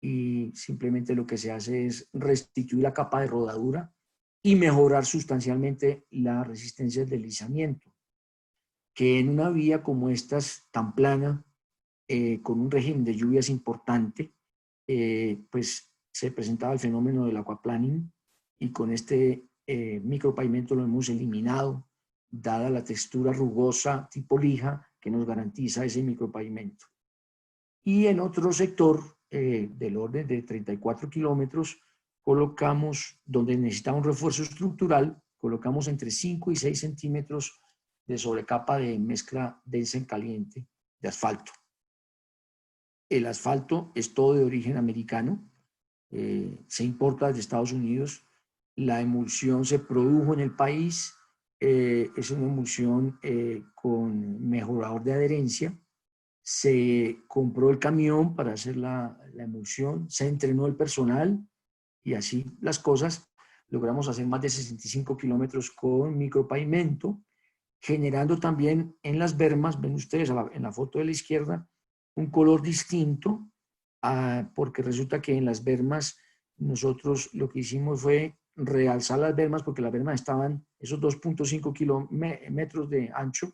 y simplemente lo que se hace es restituir la capa de rodadura y mejorar sustancialmente la resistencia del deslizamiento, que en una vía como esta tan plana, con un régimen de lluvias importante, pues se presentaba el fenómeno del aquaplaning y con este micropavimento lo hemos eliminado, dada la textura rugosa tipo lija que nos garantiza ese micropavimento. Y en otro sector del orden de 34 kilómetros colocamos, donde necesitaba un refuerzo estructural, colocamos entre 5 y 6 centímetros de sobrecapa de mezcla densa en caliente de asfalto. El asfalto es todo de origen americano, se importa desde Estados Unidos, la emulsión se produjo en el país, es una emulsión con mejorador de adherencia, se compró el camión para hacer la emulsión, se entrenó el personal y así las cosas, logramos hacer más de 65 kilómetros con micropavimento, generando también en las bermas, ven ustedes en la foto de la izquierda, un color distinto, porque resulta que en las bermas nosotros lo que hicimos fue realzar las bermas, porque las bermas estaban, esos 2.5 kilómetros de ancho,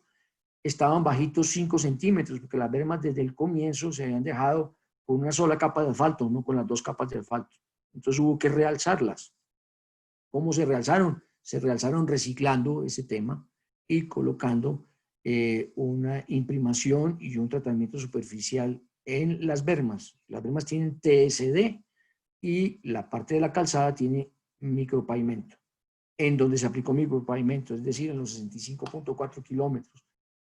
estaban bajitos 5 centímetros, porque las bermas desde el comienzo se habían dejado con una sola capa de asfalto, no con las 2 capas de asfalto. Entonces hubo que realzarlas. ¿Cómo se realzaron? Se realzaron reciclando ese tema y colocando una imprimación y un tratamiento superficial en las bermas. Las bermas tienen TSD y la parte de la calzada tiene micropavimento, en donde se aplicó micropavimento, es decir, en los 65.4 kilómetros.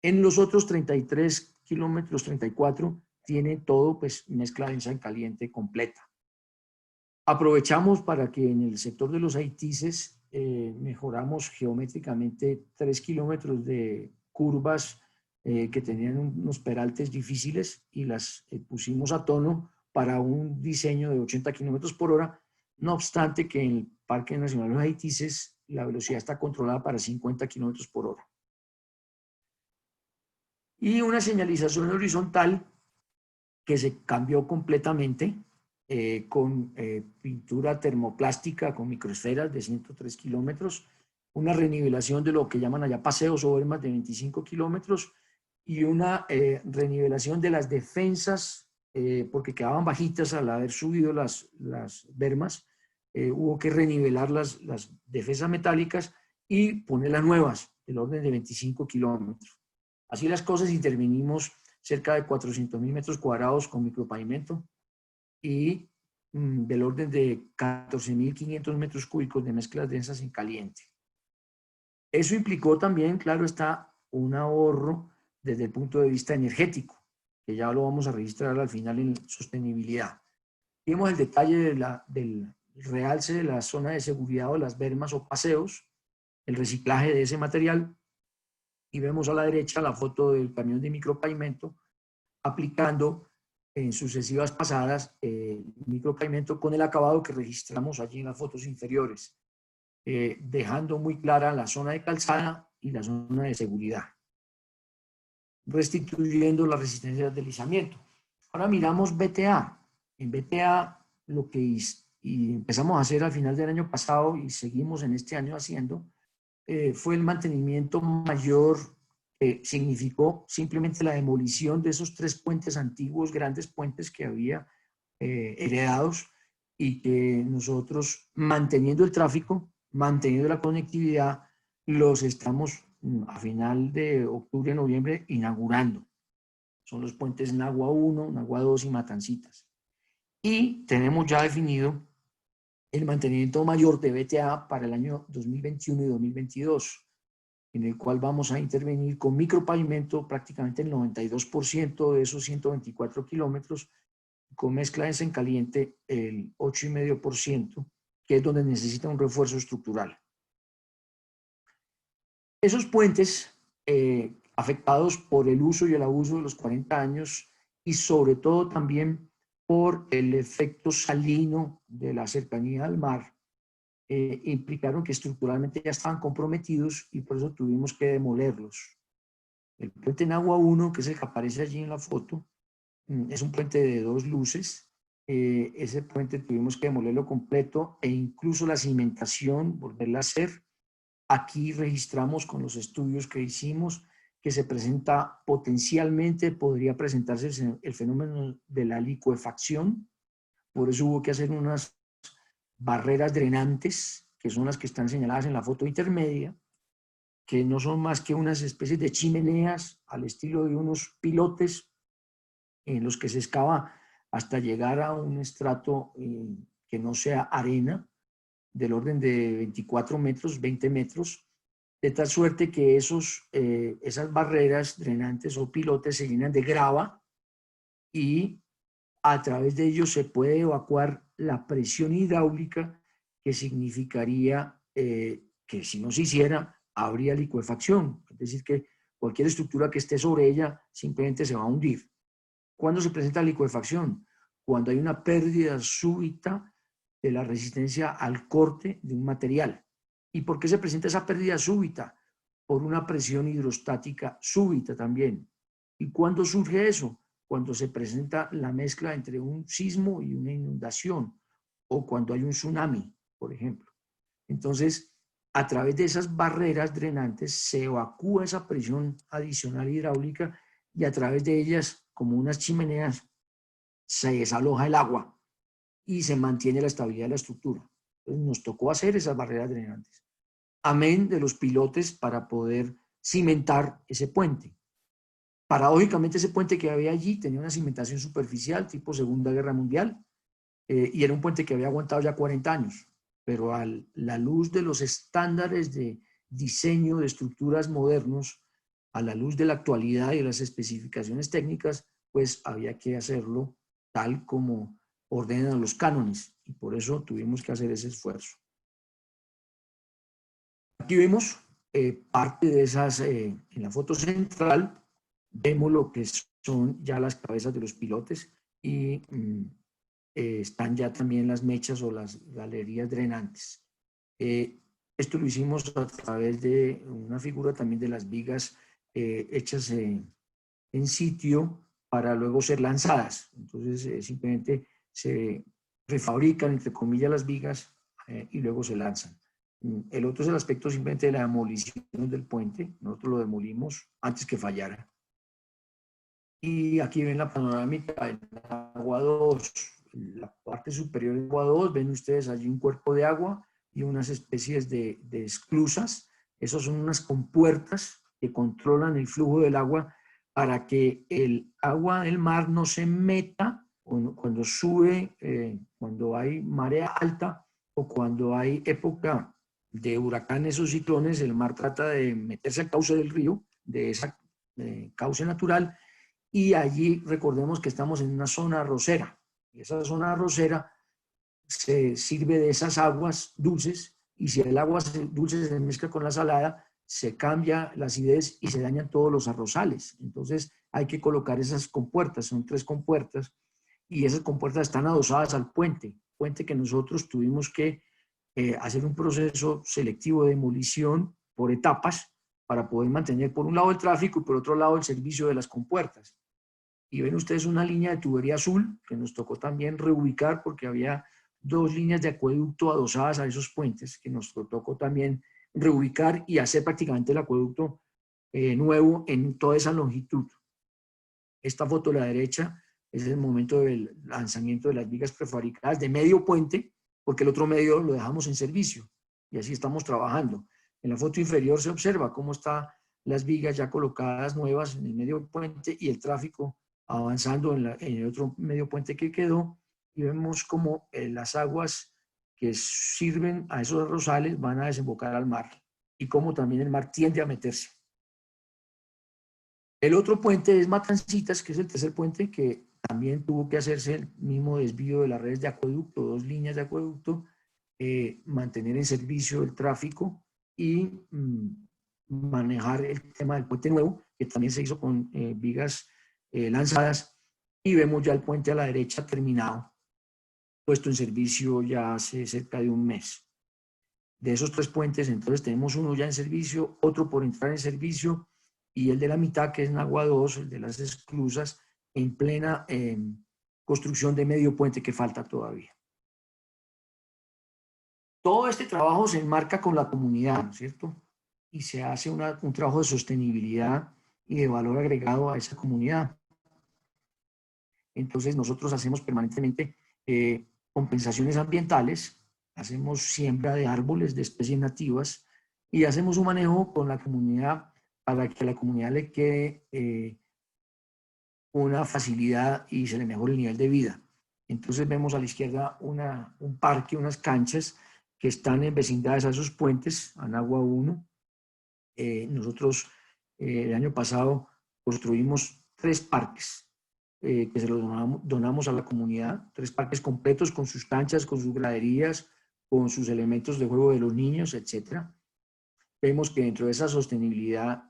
En los otros 33 kilómetros, 34, tiene todo, pues, mezcla densa en caliente completa. Aprovechamos para que en el sector de los haitises mejoramos geométricamente 3 kilómetros de curvas que tenían unos peraltes difíciles y las pusimos a tono para un diseño de 80 kilómetros por hora, no obstante que en el Parque Nacional de los Haitises la velocidad está controlada para 50 kilómetros por hora. Y una señalización horizontal que se cambió completamente con pintura termoplástica con microesferas de 103 kilómetros, una renivelación de lo que llaman allá paseos o bermas de 25 kilómetros y una renivelación de las defensas porque quedaban bajitas al haber subido las bermas, hubo que renivelar las defensas metálicas y poner las nuevas del orden de 25 kilómetros. Así las cosas, intervinimos cerca de 400.000 metros cuadrados con micropavimento y del orden de 14.500 metros cúbicos de mezclas densas en caliente. Eso implicó también, claro está, un ahorro desde el punto de vista energético, que ya lo vamos a registrar al final en sostenibilidad. Vemos el detalle del realce de la zona de seguridad o las bermas o paseos, el reciclaje de ese material, y vemos a la derecha la foto del camión de micropavimento aplicando en sucesivas pasadas micropavimento con el acabado que registramos allí en las fotos inferiores, dejando muy clara la zona de calzada y la zona de seguridad, restituyendo la resistencia al deslizamiento. Ahora miramos BTA. En BTA lo que y empezamos a hacer al final del año pasado y seguimos en este año haciendo, fue el mantenimiento mayor, que significó simplemente la demolición de esos 3 puentes antiguos, grandes puentes que había heredados, y que nosotros, manteniendo el tráfico, manteniendo la conectividad, los estamos a final de octubre, noviembre, inaugurando. Son los puentes Nagua 1, Nagua 2 y Matancitas. Y tenemos ya definido el mantenimiento mayor de BTA para el año 2021 y 2022, en el cual vamos a intervenir con micropavimento prácticamente el 92% de esos 124 kilómetros, con mezcla densa en caliente el 8,5%, que es donde necesita un refuerzo estructural. Esos puentes afectados por el uso y el abuso de los 40 años y sobre todo también por el efecto salino de la cercanía al mar, implicaron que estructuralmente ya estaban comprometidos y por eso tuvimos que demolerlos. El puente Nagua 1, que es el que aparece allí en la foto, es un puente de 2 luces. Ese puente tuvimos que demolerlo completo e incluso la cimentación, volverla a hacer. Aquí registramos con los estudios que hicimos que se presenta potencialmente, podría presentarse el fenómeno de la licuefacción. Por eso hubo que hacer unas barreras drenantes, que son las que están señaladas en la foto intermedia, que no son más que unas especies de chimeneas al estilo de unos pilotes en los que se excava hasta llegar a un estrato que no sea arena, del orden de 24 metros, 20 metros, de tal suerte que esas barreras drenantes o pilotes se llenan de grava y a través de ellos se puede evacuar la presión hidráulica, que significaría que si no se hiciera, habría licuefacción. Es decir, que cualquier estructura que esté sobre ella simplemente se va a hundir. ¿Cuándo se presenta la licuefacción? Cuando hay una pérdida súbita de la resistencia al corte de un material. ¿Y por qué se presenta esa pérdida súbita? Por una presión hidrostática súbita también. ¿Y cuándo surge eso? Cuando se presenta la mezcla entre un sismo y una inundación, o cuando hay un tsunami, por ejemplo. Entonces, a través de esas barreras drenantes se evacúa esa presión adicional hidráulica y a través de ellas, como unas chimeneas, se desaloja el agua y se mantiene la estabilidad de la estructura. Entonces nos tocó hacer esas barreras drenantes. Amén de los pilotes para poder cimentar ese puente. Paradójicamente, ese puente que había allí tenía una cimentación superficial tipo Segunda Guerra Mundial y era un puente que había aguantado ya 40 años, pero a la luz de los estándares de diseño de estructuras modernos, a la luz de la actualidad y de las especificaciones técnicas, pues había que hacerlo tal como ordenan los cánones y por eso tuvimos que hacer ese esfuerzo. Aquí vemos parte de esas, en la foto central, vemos lo que son ya las cabezas de los pilotes y están ya también las mechas o las galerías drenantes. Esto lo hicimos a través de una figura también de las vigas hechas en sitio para luego ser lanzadas. Entonces simplemente se refabrican, entre comillas, las vigas y luego se lanzan. El otro es el aspecto simplemente de la demolición del puente. Nosotros lo demolimos antes que fallara. Y aquí ven la panorámica del agua 2, la parte superior del agua 2, ven ustedes allí un cuerpo de agua y unas especies de esclusas. Esas son unas compuertas que controlan el flujo del agua para que el agua del mar no se meta cuando sube, cuando hay marea alta o cuando hay época de huracanes o ciclones. El mar trata de meterse al cauce del río, de esa cauce natural, y allí recordemos que estamos en una zona arrocera, y esa zona arrocera se sirve de esas aguas dulces, y si el agua dulce se mezcla con la salada, se cambia la acidez y se dañan todos los arrozales. Entonces hay que colocar esas compuertas, son 3 compuertas, y esas compuertas están adosadas al puente que nosotros tuvimos que hacer un proceso selectivo de demolición por etapas para poder mantener por un lado el tráfico y por otro lado el servicio de las compuertas. Y ven ustedes una línea de tubería azul que nos tocó también reubicar porque había 2 líneas de acueducto adosadas a esos puentes que nos tocó también reubicar y hacer prácticamente el acueducto nuevo en toda esa longitud. Esta foto a la derecha es el momento del lanzamiento de las vigas prefabricadas de medio puente, porque el otro medio lo dejamos en servicio y así estamos trabajando. En la foto inferior se observa cómo están las vigas ya colocadas nuevas en el medio puente y el tráfico avanzando en el otro medio puente que quedó, y vemos cómo las aguas que sirven a esos arrozales van a desembocar al mar y cómo también el mar tiende a meterse. El otro puente es Matancitas, que es el tercer puente, que también tuvo que hacerse el mismo desvío de las redes de acueducto, 2 líneas de acueducto, mantener en servicio el tráfico y manejar el tema del puente nuevo, que también se hizo con vigas lanzadas, y vemos ya el puente a la derecha terminado, puesto en servicio ya hace cerca de un mes. De esos 3 puentes, entonces tenemos uno ya en servicio, otro por entrar en servicio, y el de la mitad, que es Nagua 2, el de las esclusas, en plena construcción de medio puente que falta todavía. Todo este trabajo se enmarca con la comunidad, ¿no es cierto? Y se hace un trabajo de sostenibilidad y de valor agregado a esa comunidad. Entonces nosotros hacemos permanentemente compensaciones ambientales, hacemos siembra de árboles de especies nativas y hacemos un manejo con la comunidad para que a la comunidad le quede una facilidad y se le mejore el nivel de vida. Entonces vemos a la izquierda un parque, unas canchas que están en vecindades a esos puentes, a Nagua 1. Nosotros el año pasado construimos 3 parques que se los donamos a la comunidad, 3 parques completos con sus canchas, con sus graderías, con sus elementos de juego de los niños, etc. Vemos que dentro de esa sostenibilidad,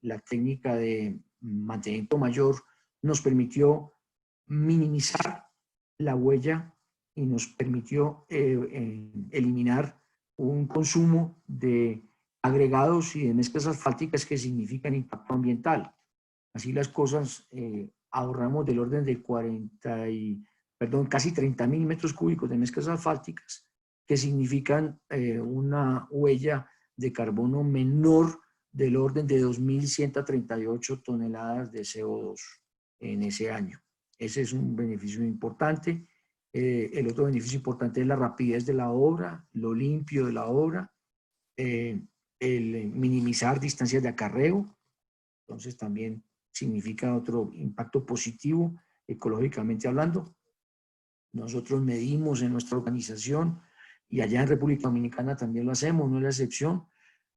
la técnica de mantenimiento mayor nos permitió minimizar la huella y nos permitió eliminar un consumo de agregados y de mezclas asfálticas que significan impacto ambiental. Así las cosas, ahorramos del orden de casi 30.000 metros cúbicos de mezclas asfálticas, que significan una huella de carbono menor del orden de 2.138 toneladas de CO2 en ese año. Ese es un beneficio importante. El otro beneficio importante es la rapidez de la obra, lo limpio de la obra, el minimizar distancias de acarreo. Entonces también significa otro impacto positivo ecológicamente hablando. Nosotros medimos en nuestra organización, y allá en República Dominicana también lo hacemos, no es la excepción,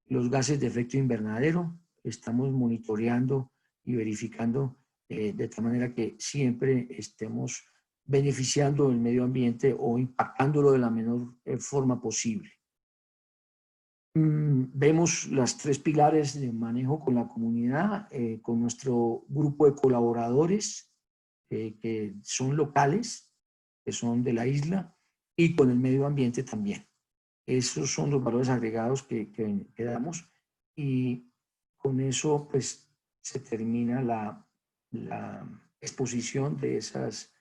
los gases de efecto invernadero. Estamos monitoreando y verificando de tal manera que siempre estemos beneficiando el medio ambiente o impactándolo de la menor forma posible. Vemos las 3 pilares de manejo con la comunidad, con nuestro grupo de colaboradores que son locales, que son de la isla, y con el medio ambiente también. Esos son los valores agregados que damos, y con eso pues se termina la exposición de estas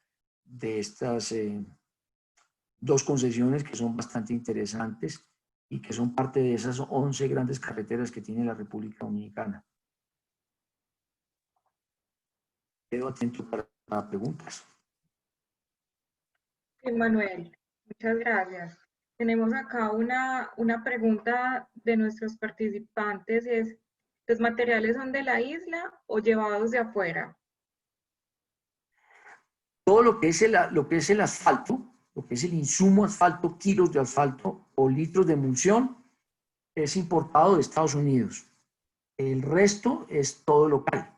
2 concesiones que son bastante interesantes y que son parte de esas 11 grandes carreteras que tiene la República Dominicana. Quedo atento para preguntas. Sí, Manuel, muchas gracias. Tenemos acá una pregunta de nuestros participantes, es, ¿los materiales son de la isla o llevados de afuera? Todo lo que es el asfalto, lo que es el insumo asfalto, kilos de asfalto o litros de emulsión, es importado de Estados Unidos. El resto es todo local.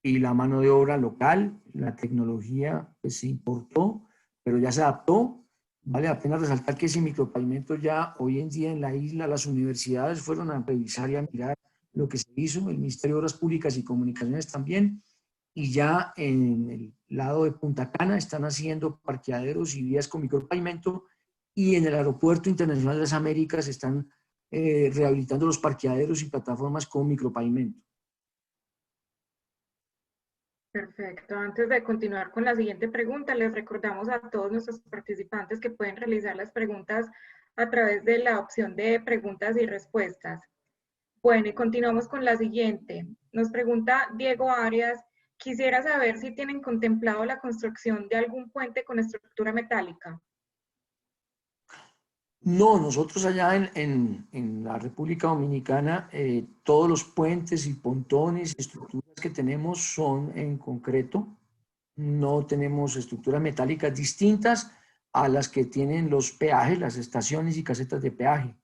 y la mano de obra local, la tecnología pues, se importó, pero ya se adaptó. Vale la pena resaltar que ese micropavimento ya hoy en día en la isla, las universidades fueron a revisar y a mirar lo que se hizo, el Ministerio de Obras Públicas y Comunicaciones también, y ya en el lado de Punta Cana están haciendo parqueaderos y vías con micropavimento, y en el Aeropuerto Internacional de las Américas están rehabilitando los parqueaderos y plataformas con micropavimento. Perfecto. Antes de continuar con la siguiente pregunta, les recordamos a todos nuestros participantes que pueden realizar las preguntas a través de la opción de preguntas y respuestas. Bueno, y continuamos con la siguiente. Nos pregunta Diego Arias, quisiera saber si tienen contemplado la construcción de algún puente con estructura metálica. No, nosotros allá en la República Dominicana, todos los puentes y pontones, estructuras que tenemos son en concreto. No tenemos estructuras metálicas distintas a las que tienen los peajes, las estaciones y casetas de peaje,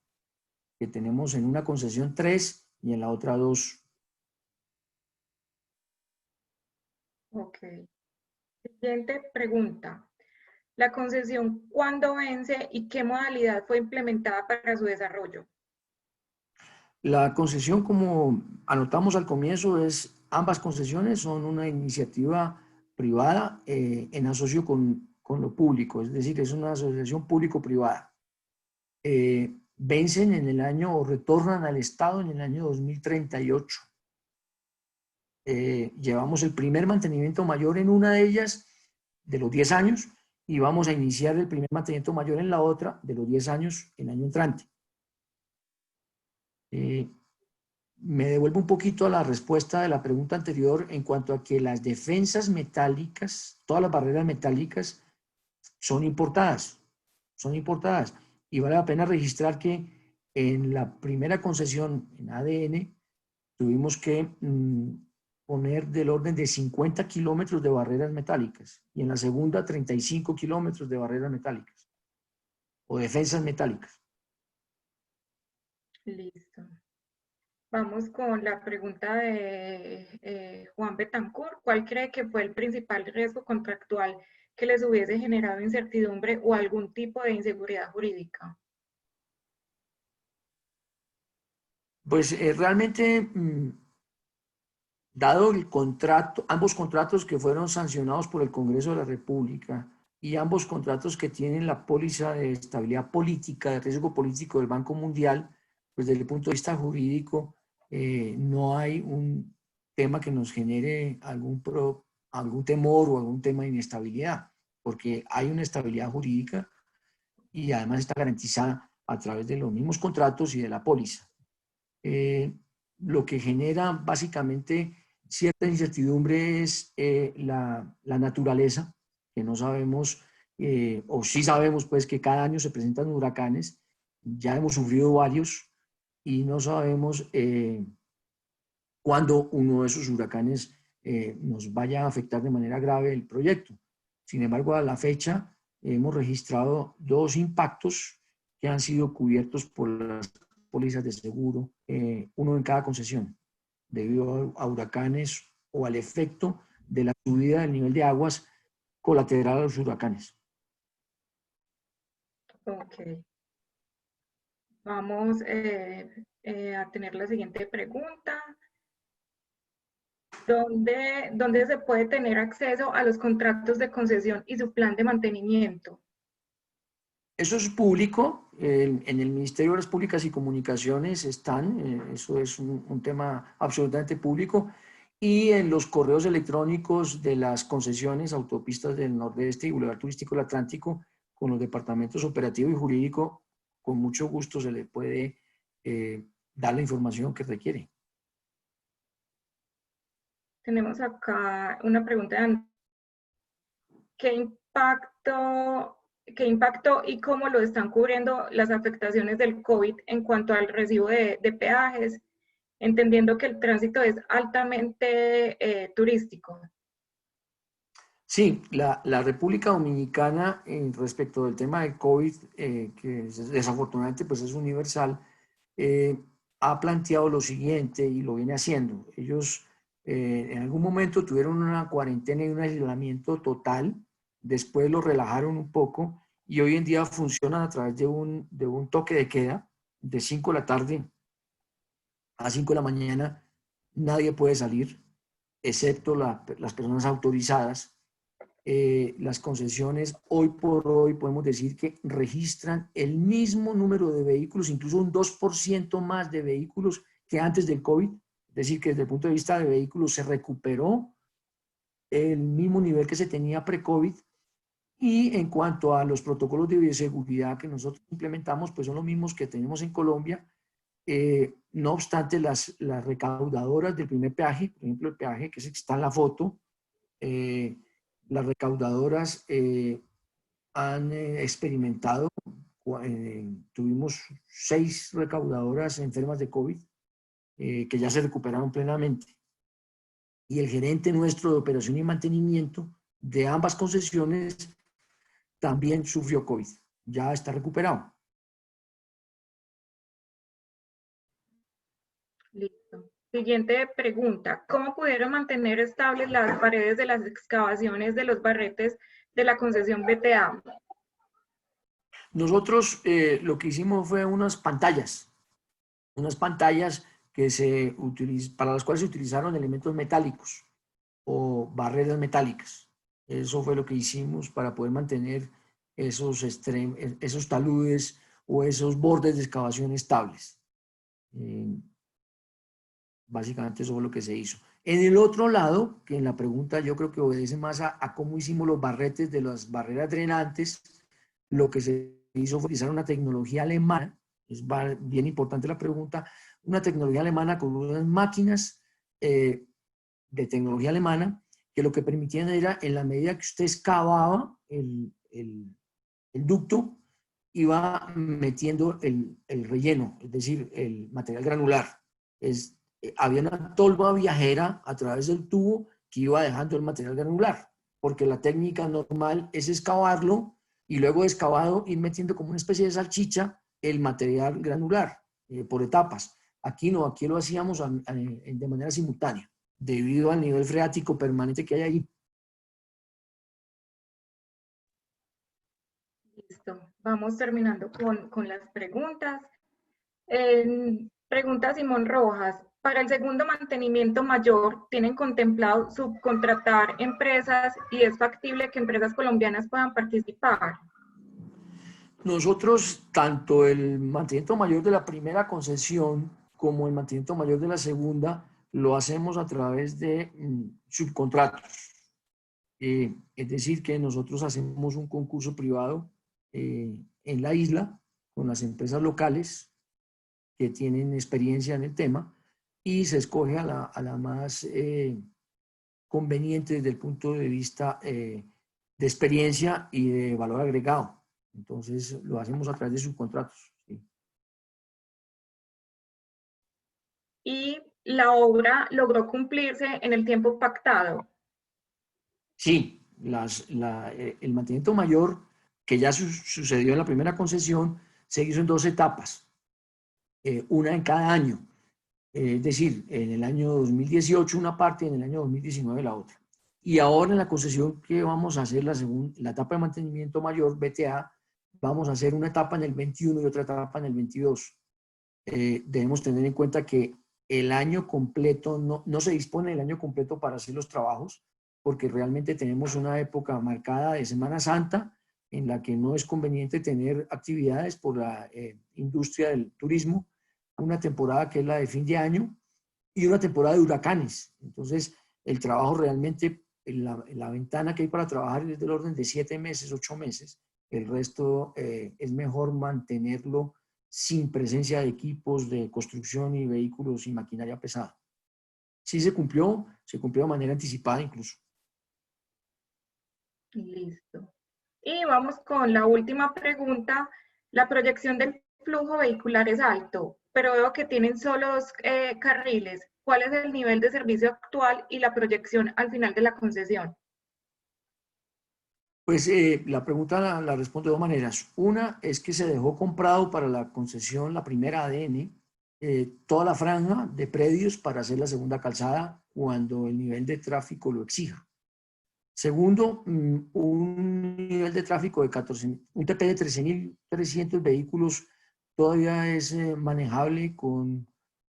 que tenemos en una concesión 3 y en la otra 2. Ok. Siguiente pregunta. La concesión, ¿cuándo vence y qué modalidad fue implementada para su desarrollo? La concesión, como anotamos al comienzo, ambas concesiones son una iniciativa privada en asocio con lo público, es decir, es una asociación público-privada. Vencen en el año o retornan al Estado en el año 2038. Llevamos el primer mantenimiento mayor en una de ellas de los 10 años y vamos a iniciar el primer mantenimiento mayor en la otra de los 10 años el año entrante. Me devuelvo un poquito a la respuesta de la pregunta anterior en cuanto a que las defensas metálicas, todas las barreras metálicas son importadas, y vale la pena registrar que en la primera concesión en ADN tuvimos que poner del orden de 50 kilómetros de barreras metálicas y en la segunda 35 kilómetros de barreras metálicas o defensas metálicas. Listo. Vamos con la pregunta de Juan Betancourt. ¿Cuál cree que fue el principal riesgo contractual que les hubiese generado incertidumbre o algún tipo de inseguridad jurídica? Pues realmente, dado el contrato, ambos contratos que fueron sancionados por el Congreso de la República y ambos contratos que tienen la póliza de estabilidad política, de riesgo político del Banco Mundial, pues desde el punto de vista jurídico, no hay un tema que nos genere algún temor o algún tema de inestabilidad, porque hay una estabilidad jurídica y además está garantizada a través de los mismos contratos y de la póliza. Lo que genera básicamente cierta incertidumbre es la naturaleza, que no sabemos, o sí sabemos pues que cada año se presentan huracanes, ya hemos sufrido varios y no sabemos cuándo uno de esos huracanes nos vaya a afectar de manera grave el proyecto. Sin embargo, a la fecha hemos registrado 2 impactos que han sido cubiertos por las pólizas de seguro, uno en cada concesión, debido a huracanes o al efecto de la subida del nivel de aguas colateral a los huracanes. Ok. Vamos a tener la siguiente pregunta. ¿Dónde se puede tener acceso a los contratos de concesión y su plan de mantenimiento? Eso es público, en el Ministerio de Obras Públicas y Comunicaciones están, eso es un tema absolutamente público, y en los correos electrónicos de las concesiones, autopistas del Nordeste y Boulevard Turístico del Atlántico, con los departamentos operativo y jurídico, con mucho gusto se le puede dar la información que requiere. Tenemos acá una pregunta de ¿qué impacto y cómo lo están cubriendo las afectaciones del COVID en cuanto al recibo de peajes, entendiendo que el tránsito es altamente turístico? Sí, la República Dominicana, respecto del tema del COVID, que desafortunadamente pues es universal, ha planteado lo siguiente y lo viene haciendo. Ellos En algún momento tuvieron una cuarentena y un aislamiento total, después lo relajaron un poco y hoy en día funcionan a través de un toque de queda de 5 de la tarde a 5 de la mañana. Nadie puede salir, excepto las personas autorizadas. Las concesiones hoy por hoy podemos decir que registran el mismo número de vehículos, incluso un 2% más de vehículos que antes del COVID. Es decir, que desde el punto de vista de vehículos se recuperó el mismo nivel que se tenía pre-COVID. Y en cuanto a los protocolos de bioseguridad que nosotros implementamos, pues son los mismos que tenemos en Colombia. No obstante, las recaudadoras del primer peaje, por ejemplo, el peaje que está en la foto, las recaudadoras han experimentado, tuvimos 6 recaudadoras enfermas de COVID que ya se recuperaron plenamente. Y el gerente nuestro de operación y mantenimiento de ambas concesiones también sufrió COVID, ya está recuperado. Listo. Siguiente pregunta. ¿Cómo pudieron mantener estables las paredes de las excavaciones de los barretes de la concesión BTA? Nosotros lo que hicimos fue unas pantallas que para las cuales se utilizaron elementos metálicos o barreras metálicas. Eso fue lo que hicimos para poder mantener esos taludes o esos bordes de excavación estables. Básicamente eso fue lo que se hizo. En el otro lado, que en la pregunta yo creo que obedece más a cómo hicimos los barretes de las barreras drenantes, lo que se hizo fue utilizar una tecnología alemana, es bien importante la pregunta, una tecnología alemana con unas máquinas de tecnología alemana que lo que permitían era, en la medida que usted excavaba el ducto, iba metiendo el relleno, es decir, el material granular. Había una tolva viajera a través del tubo que iba dejando el material granular, porque la técnica normal es excavarlo y luego de excavado ir metiendo como una especie de salchicha el material granular por etapas. Aquí no, aquí lo hacíamos de manera simultánea, debido al nivel freático permanente que hay ahí. Listo. Vamos terminando con las preguntas. Pregunta Simón Rojas. Para el segundo mantenimiento mayor, ¿tienen contemplado subcontratar empresas y es factible que empresas colombianas puedan participar? Nosotros, tanto el mantenimiento mayor de la primera concesión como el mantenimiento mayor de la segunda, lo hacemos a través de subcontratos. Es decir, que nosotros hacemos un concurso privado en la isla con las empresas locales que tienen experiencia en el tema y se escoge a la más conveniente desde el punto de vista de experiencia y de valor agregado. Entonces lo hacemos a través de subcontratos. ¿Sí? Y la obra logró cumplirse en el tiempo pactado. Sí, el mantenimiento mayor que ya sucedió en la primera concesión se hizo en 2 etapas, una en cada año. Es decir, en el año 2018 una parte y en el año 2019 la otra. Y ahora en la concesión que vamos a hacer, la etapa de mantenimiento mayor, BTA, vamos a hacer una etapa en el 21 y otra etapa en el 22. Debemos tener en cuenta que el año completo, no se dispone del año completo para hacer los trabajos, porque realmente tenemos una época marcada de Semana Santa en la que no es conveniente tener actividades por la industria del turismo, una temporada que es la de fin de año y una temporada de huracanes. Entonces, el trabajo realmente, la ventana que hay para trabajar es del orden de 7 meses, 8 meses. El resto es mejor mantenerlo sin presencia de equipos de construcción y vehículos y maquinaria pesada. Sí se cumplió de manera anticipada incluso. Listo. Y vamos con la última pregunta. La proyección del flujo vehicular es alto, pero veo que tienen solo 2 carriles. ¿Cuál es el nivel de servicio actual y la proyección al final de la concesión? Pues la pregunta la respondo de 2 maneras. Una es que se dejó comprado para la concesión, la primera ADN, toda la franja de predios para hacer la segunda calzada cuando el nivel de tráfico lo exija. Segundo, un nivel de tráfico de 14, un TP de 13.300 vehículos todavía es manejable con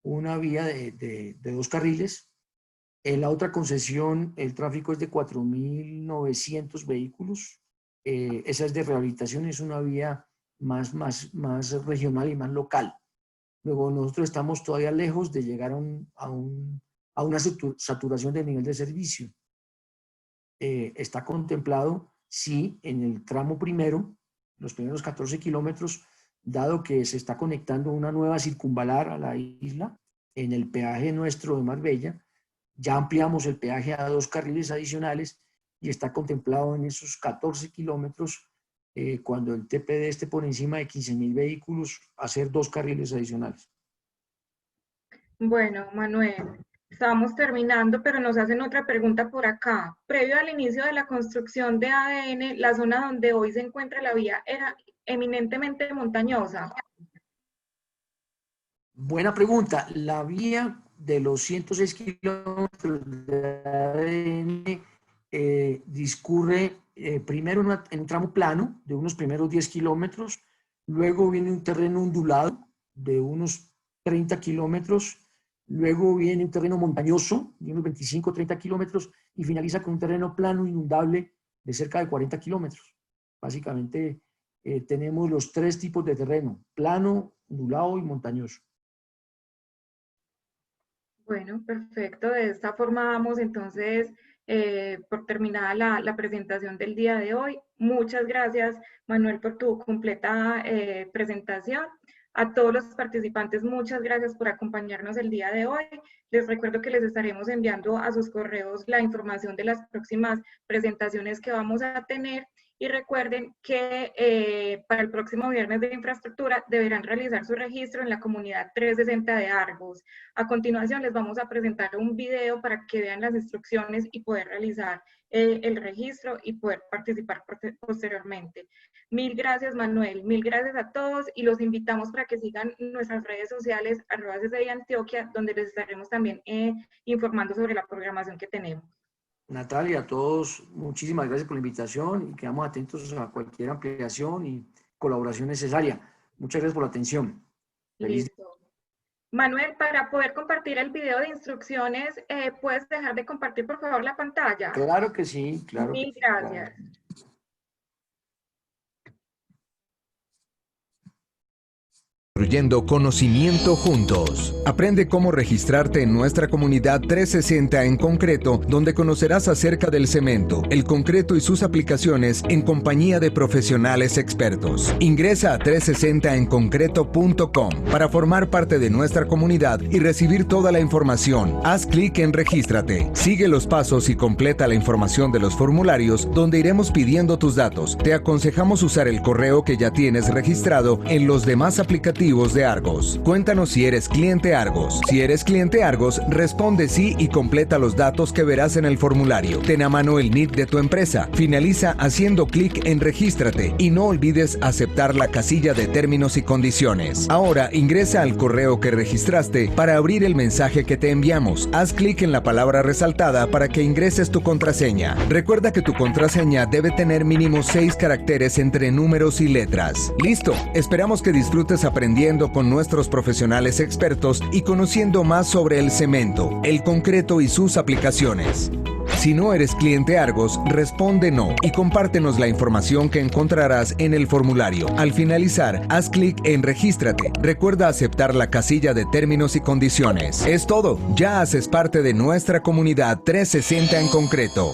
una vía de 2 carriles. En la otra concesión el tráfico es de 4.900 vehículos. Esa es de rehabilitación, es una vía más regional y más local. Luego nosotros estamos todavía lejos de llegar a una saturación del nivel de servicio. Está contemplado, sí, en el tramo primero, los primeros 14 kilómetros, dado que se está conectando una nueva circunvalar a la isla, en el peaje nuestro de Marbella, ya ampliamos el peaje a 2 carriles adicionales y está contemplado en esos 14 kilómetros, cuando el TPD esté por encima de 15.000 vehículos, hacer 2 carriles adicionales. Bueno, Manuel, estamos terminando, pero nos hacen otra pregunta por acá. Previo al inicio de la construcción de ADN, la zona donde hoy se encuentra la vía era eminentemente montañosa. Buena pregunta. La vía de los 106 kilómetros de ADN discurre primero en un tramo plano de unos primeros 10 kilómetros, luego viene un terreno ondulado de unos 30 kilómetros, luego viene un terreno montañoso de unos 25 o 30 kilómetros y finaliza con un terreno plano inundable de cerca de 40 kilómetros. Básicamente tenemos los 3 tipos de terreno: plano, ondulado y montañoso. Bueno, perfecto. De esta forma damos entonces por terminada la presentación del día de hoy. Muchas gracias, Manuel, por tu completa presentación. A todos los participantes, muchas gracias por acompañarnos el día de hoy. Les recuerdo que les estaremos enviando a sus correos la información de las próximas presentaciones que vamos a tener. Y recuerden que para el próximo viernes de infraestructura deberán realizar su registro en la comunidad 360 de Argos. A continuación les vamos a presentar un video para que vean las instrucciones y poder realizar el registro y poder participar posteriormente. Mil gracias, Manuel, mil gracias a todos y los invitamos para que sigan nuestras redes sociales @CCI-Antioquia, donde les estaremos también informando sobre la programación que tenemos. Natalia, a todos, muchísimas gracias por la invitación y quedamos atentos a cualquier ampliación y colaboración necesaria. Muchas gracias por la atención. Listo. Manuel, para poder compartir el video de instrucciones, ¿puedes dejar de compartir, por favor, la pantalla? Claro que sí, claro. Mil gracias. Claro. Construyendo conocimiento juntos. Aprende cómo registrarte en nuestra comunidad 360 en concreto, donde conocerás acerca del cemento, el concreto y sus aplicaciones en compañía de profesionales expertos. Ingresa a 360enconcreto.com para formar parte de nuestra comunidad y recibir toda la información. Haz clic en Regístrate. Sigue los pasos y completa la información de los formularios, donde iremos pidiendo tus datos. Te aconsejamos usar el correo que ya tienes registrado en los demás aplicativos de Argos. Cuéntanos si eres cliente Argos. Si eres cliente Argos, responde sí y completa los datos que verás en el formulario. Ten a mano el NID de tu empresa. Finaliza haciendo clic en Regístrate y no olvides aceptar la casilla de términos y condiciones. Ahora ingresa al correo que registraste para abrir el mensaje que te enviamos. Haz clic en la palabra resaltada para que ingreses tu contraseña. Recuerda que tu contraseña debe tener mínimo 6 caracteres entre números y letras. ¡Listo! Esperamos que disfrutes aprendiendo con nuestros profesionales expertos y conociendo más sobre el cemento, el concreto y sus aplicaciones. Si no eres cliente Argos, responde no y compártenos la información que encontrarás en el formulario. Al finalizar, haz clic en Regístrate. Recuerda aceptar la casilla de términos y condiciones. Es todo, ya haces parte de nuestra comunidad 360 en concreto.